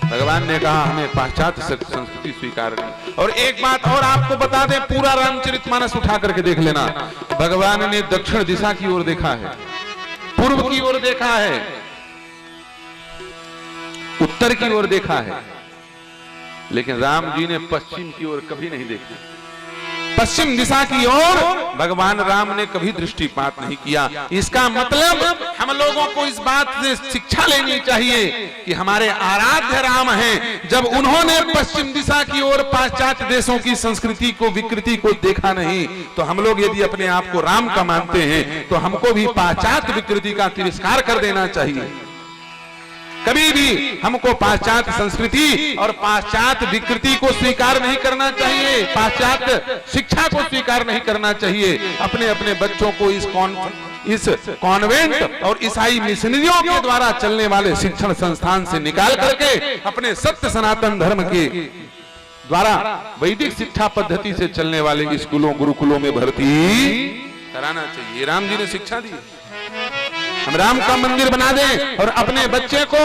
भगवान ने कहा हमें पाश्चात्य संस्कृति स्वीकार नहीं। और एक बात और आपको बता दें, पूरा रामचरितमानस उठा करके देख लेना, भगवान ने दक्षिण दिशा की ओर देखा है, पूर्व की ओर देखा है, उत्तर की ओर देखा है, लेकिन राम जी ने पश्चिम की ओर कभी नहीं देखी। पश्चिम दिशा की ओर भगवान राम ने कभी दृष्टिपात नहीं किया। इसका मतलब हम लोगों को इस बात से शिक्षा लेनी चाहिए कि हमारे आराध्य राम हैं, जब उन्होंने पश्चिम दिशा की ओर पाश्चात्य देशों की संस्कृति को, विकृति को देखा नहीं, तो हम लोग यदि अपने आप को राम का मानते हैं तो हमको भी पाश्चात्य विकृति का तिरस्कार कर देना चाहिए। कभी भी हमको पाश्चात्य संस्कृति और पाश्चात्य विकृति को स्वीकार नहीं करना चाहिए, पाश्चात्य शिक्षा को स्वीकार नहीं करना चाहिए। अपने अपने बच्चों को इस कॉन्वेंट और ईसाई मिशनरियों के द्वारा चलने वाले शिक्षण संस्थान से निकाल करके अपने सत्य सनातन धर्म के द्वारा वैदिक शिक्षा पद्धति से चलने वाले स्कूलों, गुरुकुलों में भर्ती कराना चाहिए। राम जी ने शिक्षा दी। हम राम का मंदिर बना दें और अपने बच्चे को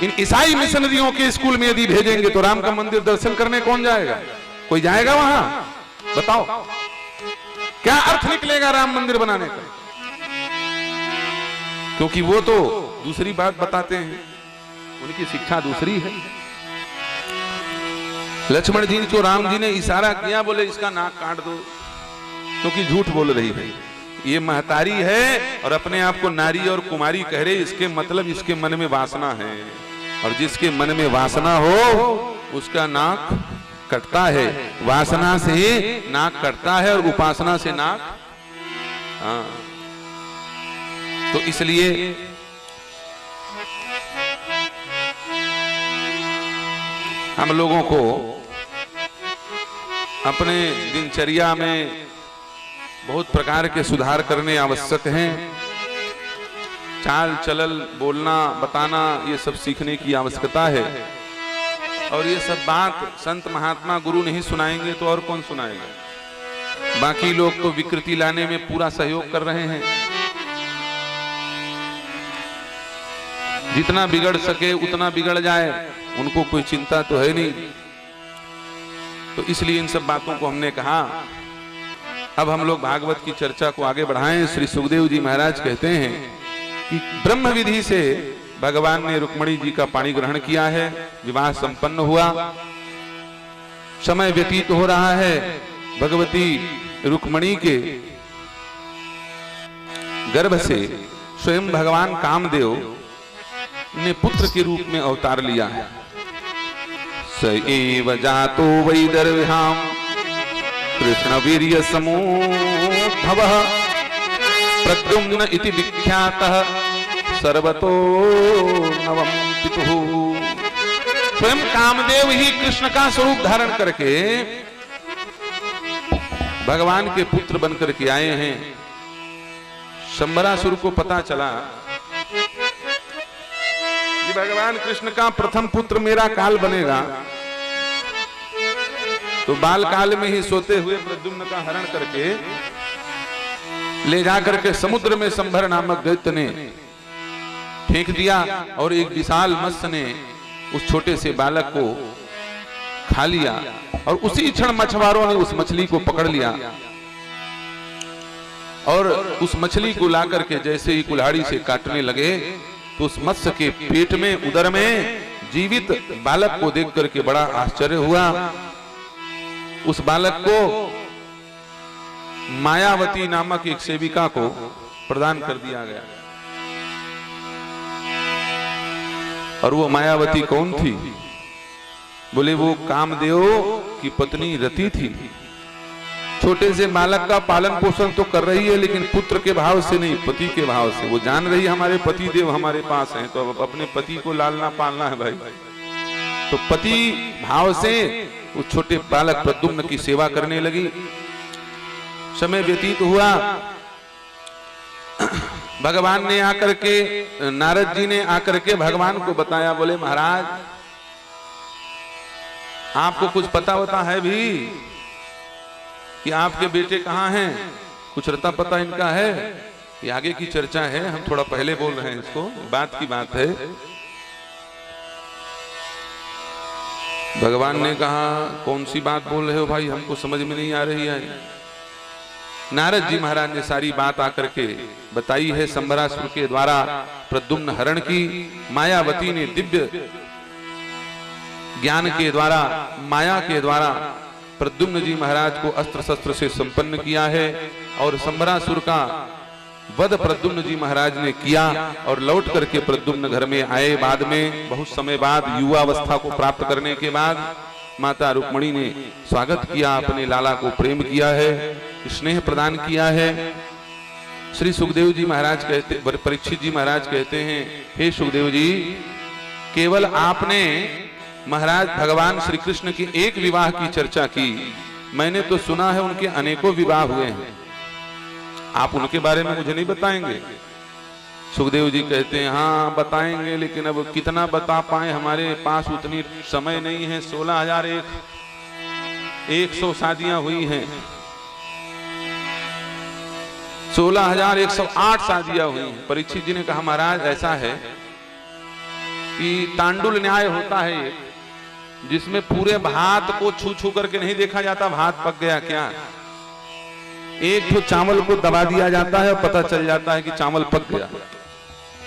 इन ईसाई मिशनरियों के स्कूल में यदि भेजेंगे तो राम का मंदिर दर्शन करने कौन जाएगा? कोई जाएगा वहां? बताओ क्या अर्थ निकलेगा राम मंदिर बनाने का? क्योंकि वो तो दूसरी बात बताते हैं, उनकी शिक्षा दूसरी है। लक्ष्मण जी को राम जी ने इशारा किया, बोले इसका नाक काट दो, क्योंकि झूठ बोल रही है, ये महतारी है और अपने आप को नारी और कुमारी कह रही। इसके मतलब इसके मन में वासना है, और जिसके मन में वासना हो उसका नाक कटता है। वासना से नाक कटता है और उपासना से नाक, हाँ। तो इसलिए हम लोगों को अपने दिनचर्या में बहुत प्रकार के सुधार करने आवश्यक हैं। चाल चलल, बोलना, बताना, ये सब सीखने की आवश्यकता है। और ये सब बात संत महात्मा गुरु नहीं सुनाएंगे तो और कौन सुनाएगा? बाकी लोग तो विकृति लाने में पूरा सहयोग कर रहे हैं। जितना बिगड़ सके उतना बिगड़ जाए, उनको कोई चिंता तो है नहीं। तो इसलिए इन सब बातों को हमने कहा। अब हम लोग भागवत की चर्चा को आगे बढ़ाएं। श्री सुखदेव जी महाराज कहते हैं कि ब्रह्म विधि से भगवान ने रुक्मणी जी का पाणी ग्रहण किया है, विवाह संपन्न हुआ, समय व्यतीत हो रहा है। भगवती रुक्मणी के गर्भ से स्वयं भगवान कामदेव ने पुत्र के रूप में अवतार लिया है। स एव जातो वैदर्भ्याम कृष्ण वीर्य समूभवः प्रद्युम्न इति विख्यातः सर्वतो नवम पितुः। स्वयं कामदेव ही कृष्ण का स्वरूप धारण करके भगवान के पुत्र बनकर के आए हैं। शंबरासुर को पता चला कि भगवान कृष्ण का प्रथम पुत्र मेरा काल बनेगा, तो बाल काल में ही सोते हुए प्रद्युम्न का हरण करके ले जाकर के समुद्र में संभर नामक दैत्य ने फेंक दिया, और एक विशाल मत्स्य ने उस छोटे से बालक को खा लिया। और उसी क्षण मछुआरों ने उस मछली को पकड़ लिया और उस मछली को ला करके जैसे ही कुल्हाड़ी से काटने लगे तो उस मत्स्य के पेट में, उदर में जीवित बालक को देख करके बड़ा आश्चर्य हुआ। उस बालक को मायावती नामक एक सेविका को प्रदान कर दिया गया। और वो मायावती कौन थी? बोले वो कामदेव की पत्नी रति थी। छोटे से बालक का पालन पोषण तो कर रही है, लेकिन पुत्र के भाव से नहीं, पति के भाव से। वो जान रही है हमारे पति देव हमारे पास हैं, तो अब अपने पति को लालना पालना है भाई। तो पति भाव से उस छोटे बालक प्रद्युम्न की सेवा करने लगी। समय व्यतीत हुआ, भगवान ने आकर के, नारद जी ने आकर के भगवान को बताया। बोले महाराज आपको कुछ पता होता है भी कि आपके बेटे कहाँ हैं? कुछ रता पता इनका है? ये आगे की चर्चा है, हम थोड़ा पहले बोल रहे हैं इसको, बात की बात है। भगवान ने कहा कौन सी बात बोल रहे हो भाई, हमको समझ में नहीं आ रही है। नारद जी महाराज ने सारी बात आकर के बताई है। शंबरासुर के द्वारा प्रद्युम्न हरण की, मायावती ने दिव्य ज्ञान के द्वारा, माया के द्वारा प्रद्युम्न जी महाराज को अस्त्र शस्त्र से संपन्न किया है। और शंबरासुर का वध प्रद्युम्न जी महाराज ने किया और लौट करके प्रद्युम्न घर में आए। बाद में बहुत समय बाद, युवावस्था को प्राप्त करने के बाद, माता रुक्मणी ने स्वागत किया, अपने लाला को प्रेम किया है, स्नेह प्रदान किया है। श्री सुखदेव जी महाराज कहते, परीक्षित जी महाराज कहते हैं, हे सुखदेव जी, केवल आपने महाराज भगवान श्री कृष्ण की एक विवाह की चर्चा की, मैंने तो सुना है उनके अनेकों विवाह हुए हैं, आप उनके बारे में मुझे नहीं बताएंगे? सुखदेव जी कहते हैं हाँ बताएंगे, लेकिन अब कितना बता पाए, हमारे पास उतनी समय नहीं है। 16,100 शादियां हुई हैं। 16,108 शादियां हुई हैं। परीक्षित जी ने कहा महाराज ऐसा है कि तांडुल न्याय होता है एक, जिसमें पूरे भात को छू छू करके नहीं देखा जाता भात पक गया क्या, एक तो चावल को दबा दिया जाता है और पता चल जाता है कि चावल पक गया।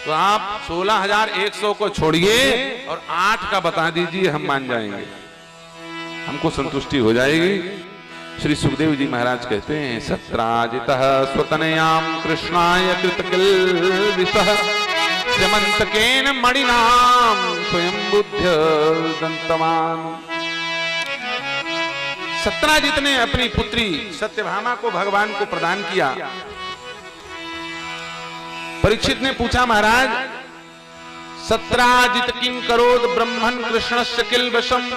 तो आप 16,100 को छोड़िए और 8 का बता दीजिए, हम मान जाएंगे, हमको संतुष्टि हो जाएगी। श्री सुखदेव जी महाराज कहते हैं सत्राजितः स्वतनयाम कृष्णाय कृतकिल्बिषः समन्तकेन मणिनाम स्वयं बुद्ध दंतवान। सत्राजित ने अपनी पुत्री सत्यभामा को भगवान को प्रदान किया। परीक्षित ने पूछा महाराज सत्राजित किं करोद ब्रह्मन् कृष्णस्य किल्बिषम्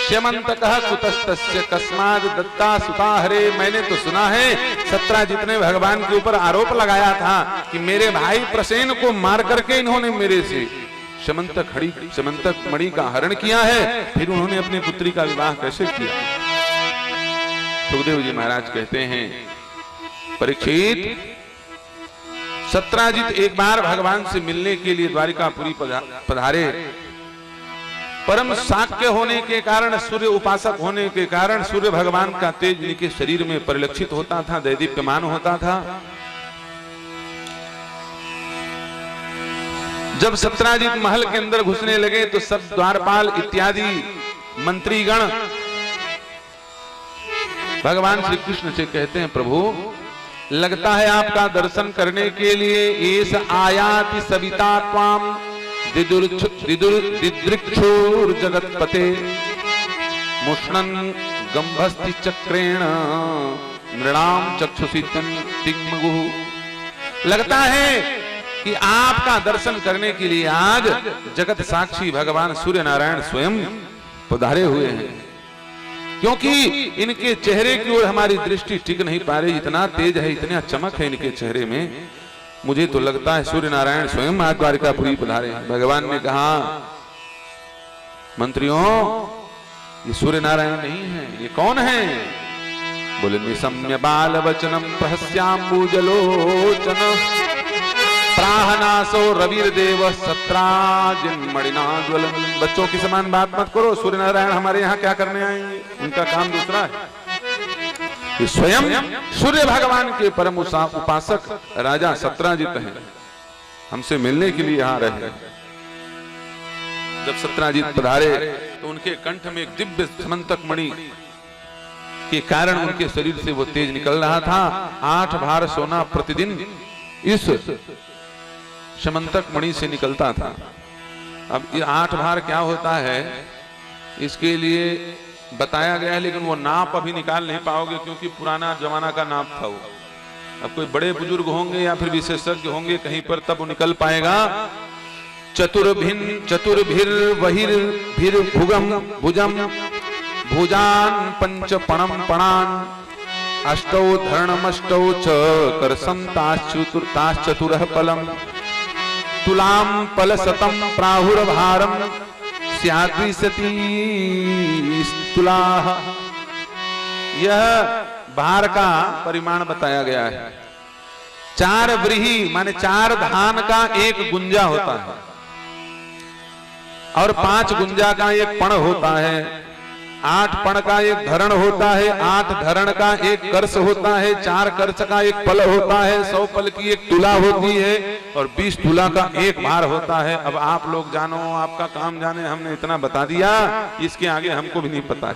श्यमंतकः कुतस्तस्य कस्माद् दत्ता सुता हरे। मैंने तो सुना है सत्राजित ने भगवान के ऊपर आरोप लगाया था कि मेरे भाई प्रसेन को मार करके इन्होंने मेरे से समंतक मणि का हरण किया है, फिर उन्होंने अपनी पुत्री का विवाह कैसे किया। सुखदेव जी महाराज कहते हैं परीक्षित सत्राजित एक बार भगवान से मिलने के लिए द्वारिकापुरी पधारे। परम शाक्य होने के कारण, सूर्य उपासक होने के कारण सूर्य भगवान का तेज इनके शरीर में परिलक्षित होता था, दैदीप्यमान होता था। जब सत्राजित महल के अंदर घुसने लगे तो सब द्वारपाल इत्यादि मंत्रीगण भगवान श्री कृष्ण से कहते हैं प्रभु लगता है आपका दर्शन करने के लिए एस आयाति सविता त्वाम दिदृक्षुर जगतपते मुष्णन गंभस्ति चक्रेण नृणाम चक्षुषी तिग्मगुः। लगता है कि आपका दर्शन करने के लिए आज जगत साक्षी भगवान सूर्य नारायण स्वयं पधारे हुए हैं, क्योंकि इनके चेहरे की ओर हमारी दृष्टि टिक नहीं पा रही। इतना तेज है, इतना चमक है इनके चेहरे में, मुझे तो लगता है सूर्य नारायण स्वयं आज द्वारिकापुरी पधारे। भगवान ने कहा मंत्रियों ये सूर्य नारायण नहीं है, ये कौन है? बोले निशम्य बाल वचनम प्रहस्याम्बुजलोचन प्राहनासो रवीर देव सत्राजिन मणिना ज्वलन। बच्चों की समान बात मत करो, सूर्य नारायण हमारे यहाँ क्या करने आएंगे, उनका काम दूसरा है। ये स्वयं सूर्य भगवान के परम उपासक राजा सत्राजित हैं, हमसे मिलने के लिए यहाँ रहे। जब सत्राजित पधारे तो उनके कंठ में एक दिव्य समंतक मणि के कारण उनके शरीर से वो तेज निकल रहा था। 8 भार सोना प्रतिदिन इस समंतक मणि से निकलता था। अब ये 8 भार क्या होता है इसके लिए बताया गया है, लेकिन वो नाप अभी निकाल नहीं पाओगे क्योंकि पुराना जमाना का नाप था वो। अब कोई बड़े बुजुर्ग होंगे या फिर विशेषज्ञ होंगे कहीं पर, तब वो निकल पाएगा। चतुर्भिर भुगम भुजम भुजान पंच पणम पणान अष्टौ धरणमष्टौ च करसंताश्चतुरः पलम तुलाम पलशतम प्राहुरभारम स्याद्विशति तुलाः। यह भार का परिमाण बताया गया है। 4 व्रीहि माने 4 धान का एक गुंजा होता है और 5 गुंजा का एक पण होता है, 8 पण का एक धरण होता है, 8 धरण का एक कर्ष होता है, 4 कर्ष का एक पल होता है, 100 पल की एक तुला होती है और 20 तुला का एक भार होता है। अब आप लोग जानो, आपका काम जाने, हमने इतना बता दिया, इसके आगे हमको भी नहीं पता है।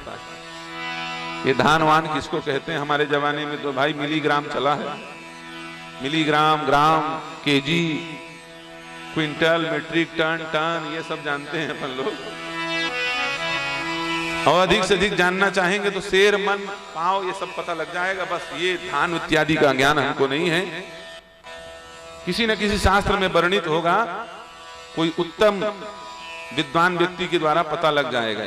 ये धान वान किसको कहते हैं? हमारे जमाने में तो भाई मिलीग्राम चला है, milligram, gram, KG, quintal, metric ton, ton, ये सब जानते हैं अपन लोग। और अधिक से अधिक जानना चाहेंगे तो शेर, मन, पांव, ये सब पता लग जाएगा। बस ये धान इत्यादि का ज्ञान हमको नहीं है। किसी न किसी शास्त्र में वर्णित होगा, कोई उत्तम विद्वान व्यक्ति के द्वारा पता लग जाएगा।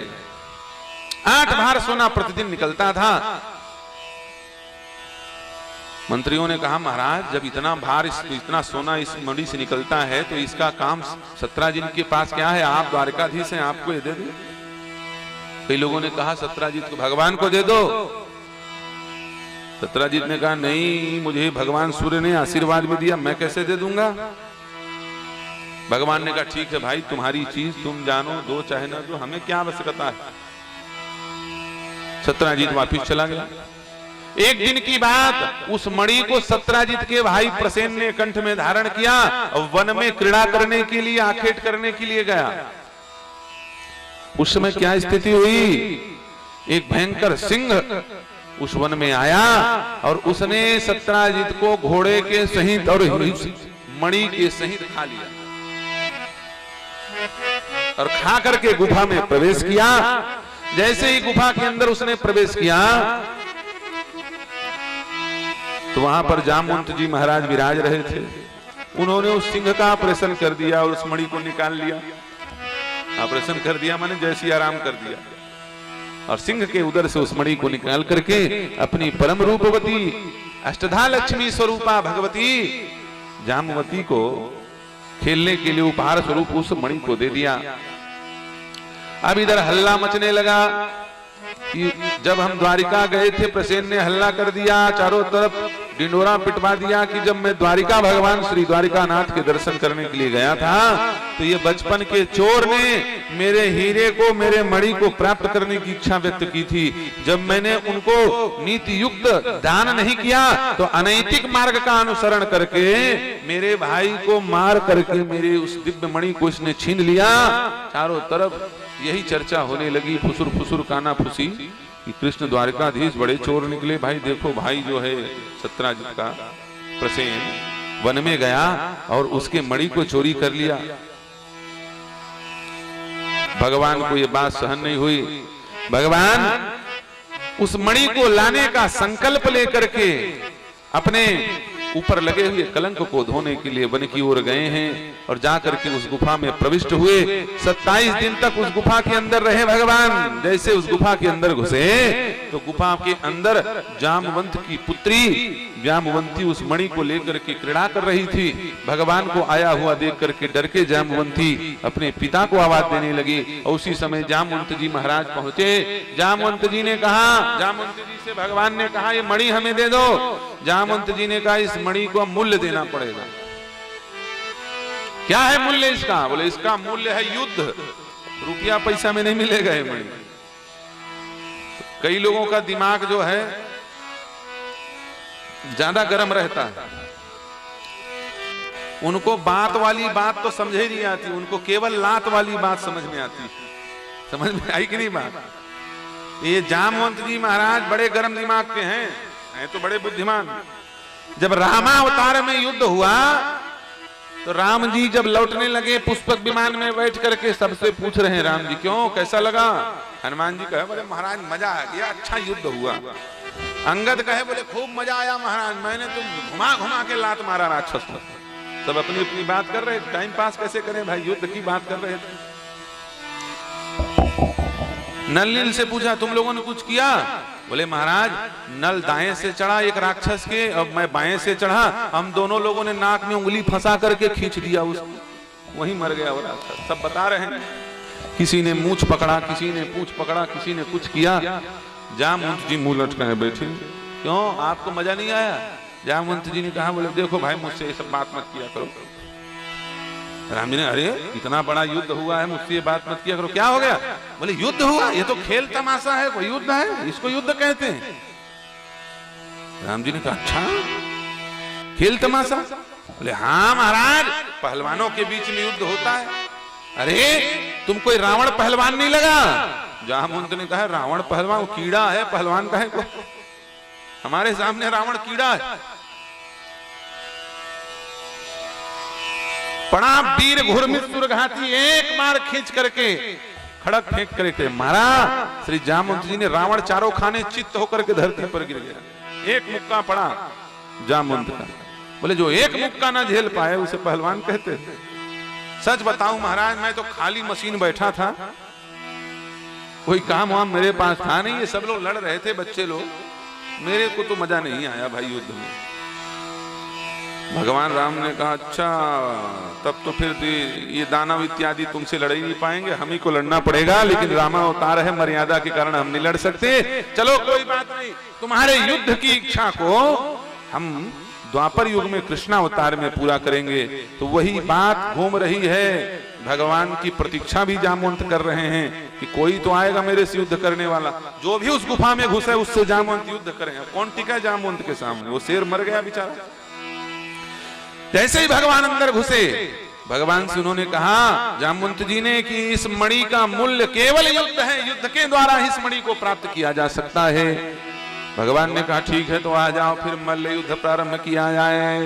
8 भार सोना प्रतिदिन निकलता था। मंत्रियों ने कहा महाराज जब इतना भार, इतना सोना इस मणि से निकलता है तो इसका काम सत्राजित के पास क्या है? आप द्वारकाधीश हैं, आपको ये दे दो। कई लोगों ने कहा सत्राजित को भगवान को दे दो। सत्राजित ने कहा नहीं, मुझे भगवान सूर्य ने आशीर्वाद में दिया, मैं कैसे दे दूंगा। भगवान ने कहा ठीक है भाई, तुम्हारी चीज तुम जानो, दो चाहे ना दो, हमें क्या आवश्यकता है। सत्राजित वापिस चला गया। एक दिन की बात, उस मणि को सत्राजित के भाई प्रसेन ने कंठ में धारण किया और वन में क्रीड़ा करने के लिए, आखेट करने के लिए गया। उस समय क्या स्थिति हुई, एक भयंकर सिंह उस वन में आया और उसने सत्राजित को घोड़े के सहित और मणि के सहित खा लिया और खा करके गुफा में प्रवेश किया। जैसे ही गुफा के अंदर उसने प्रवेश किया तो वहां पर जामवंत जी महाराज विराज रहे थे। उन्होंने उस सिंह का ऑपरेशन कर दिया और उस मणि को निकाल लिया। ऑपरेशन कर दिया माने जैसी आराम कर दिया, और सिंह के उदर से उस मणि को निकाल करके अपनी परम रूपवती अष्टधा लक्ष्मी स्वरूपा भगवती जामवती को खेलने के लिए उपहार स्वरूप उस मणि को दे दिया। अब इधर हल्ला मचने लगा कि जब हम द्वारिका गए थे, प्रसेन ने हल्ला कर दिया, चारों तरफ डिंडोरा पिटवा दिया कि जब मैं द्वारिका भगवान श्री द्वारिकानाथ के दर्शन करने के लिए गया था तो ये बचपन के चोर ने मेरे हीरे को, मेरे मणि को प्राप्त करने की इच्छा व्यक्त की थी। जब मैंने उनको नीति युक्त दान नहीं किया तो अनैतिक मार्ग का अनुसरण करके मेरे भाई को मार करके मेरे उस दिव्य मणि को इसने छीन लिया। चारों तरफ यही चर्चा होने लगी, फुसुर फुसुर काना फुसी कि कृष्ण द्वारिकाधीश बड़े चोर निकले। भाई देखो, भाई जो है सत्राजित का प्रसेन वन में गया और उसके मणि को चोरी कर लिया। भगवान को यह बात सहन नहीं हुई। भगवान उस मणि को लाने का संकल्प लेकर के अपने ऊपर लगे हुए कलंक को धोने के लिए वन की ओर गए हैं और जाकर के उस गुफा में प्रविष्ट हुए। 27 दिन तक उस गुफा के अंदर रहे भगवान। जैसे उस गुफा के अंदर घुसे तो गुफा के अंदर जामवंत की पुत्री जामवंती उस मणि को लेकर के क्रीड़ा कर रही थी। भगवान को आया हुआ देख करके डर के जामवंती अपने पिता को आवाज देने लगी और उसी समय जामवंत जी महाराज पहुंचे। जामवंत जी ने कहा, जामवंत जी से भगवान ने कहा ये मणि हमें दे दो। जामवंत जी ने कहा इस मणि को मूल्य देना पड़ेगा। क्या है मूल्य इसका? बोले इसका मूल्य है युद्ध, रुपया पैसा में नहीं मिलेगा ये मणि। कई लोगों का दिमाग जो है ज्यादा गर्म रहता है, उनको बात वाली बात तो समझ ही नहीं आती, उनको केवल लात वाली बात समझ में आती। समझ में आई कि नहीं बात? ये जामवंत जी महाराज बड़े गर्म दिमाग के हैं तो बड़े बुद्धिमान। जब रामावतार में युद्ध हुआ तो राम जी जब लौटने लगे पुष्पक विमान में बैठ करके सबसे पूछ रहे हैं, राम जी क्यों, कैसा लगा? हनुमान जी कहे बोले महाराज मजा आ गया, अच्छा युद्ध हुआ। अंगद कहे बोले खूब मजा आया महाराज, मैंने तो घुमा घुमा के लात मारा राक्षस को। सब अपनी अपनी बात कर रहे थे, टाइम पास कैसे करें भाई, युद्ध की बात कर रहे थे। नल नील से पूछा तुम लोगों ने कुछ किया? बोले महाराज नल दाएं से चढ़ा एक राक्षस के और मैं बाएं से चढ़ा, हम दोनों लोगों ने नाक में उंगली फंसा करके खींच दिया उसको, वहीं मर गया वो राक्षस। सब बता रहे हैं, किसी ने मूंछ पकड़ा, किसी ने पूंछ पकड़ा, किसी ने कुछ किया। जामवंत जी मुंह लटकाए बैठे, क्यों आपको मजा नहीं आया? जामवंत जी ने कहा बोले देखो भाई मुझसे ये सब बात मत किया करो। राम जी ने अरे इतना बड़ा युद्ध हुआ है, मुझसे ये बात मत किया करो, क्या हो गया? बोले युद्ध हुआ, ये तो खेल तमाशा है, कोई युद्ध है, इसको युद्ध कहते हैं। राम जी ने कहा अच्छा खेल तमाशा? बोले हाँ महाराज, पहलवानों के बीच में युद्ध होता है। अरे तुम कोई रावण पहलवान नहीं लगा? जामवंत ने कहा रावण पहलवान कीड़ा है, पहलवान का है को? हमारे सामने रावण कीड़ा है। पड़ा वीर घुरमित सुरघाती, एक मार खींच करके खड़क फेंक करके मारा। श्री जामवंत जी ने रावण चारों खाने चित्त होकर के धरती पर गिर गया। एक मुक्का पड़ा जामवंत का। बोले जो एक मुक्का ना झेल पाए उसे पहलवान कहते थे। सच बताऊं महाराज, मैं तो खाली मशीन बैठा था, कोई काम वाम मेरे पास था नहीं, ये सब लोग लड़ रहे थे बच्चे लोग, मेरे को तो मजा नहीं आया भाई युद्ध में। भगवान राम ने कहा अच्छा तब तो फिर ये दानव इत्यादि तुमसे लड़ ही नहीं पाएंगे, हम ही को लड़ना पड़ेगा। लेकिन रामा अवतार है, मर्यादा के कारण हम नहीं लड़ सकते। चलो कोई बात नहीं, तुम्हारे युद्ध की इच्छा को हम द्वापर युग में कृष्णावतार में पूरा करेंगे। तो वही बात घूम रही है, भगवान की प्रतीक्षा भी जामवंत कर रहे हैं कि कोई तो आएगा मेरे से युद्ध करने वाला। जो भी उस गुफा में घुसे उससे जामवंत युद्ध करें। कौन टिका जामवंत के सामने, वो शेर मर गया बेचारा। जैसे ही भगवान अंदर घुसे, भगवान से उन्होंने कहा जामवंत जी ने कि इस मणि का मूल्य केवल युद्ध है, युद्ध के द्वारा इस मणि को प्राप्त किया जा सकता है। भगवान ने कहा ठीक है तो आ जाओ, फिर मल्ल युद्ध प्रारंभ किया जाए।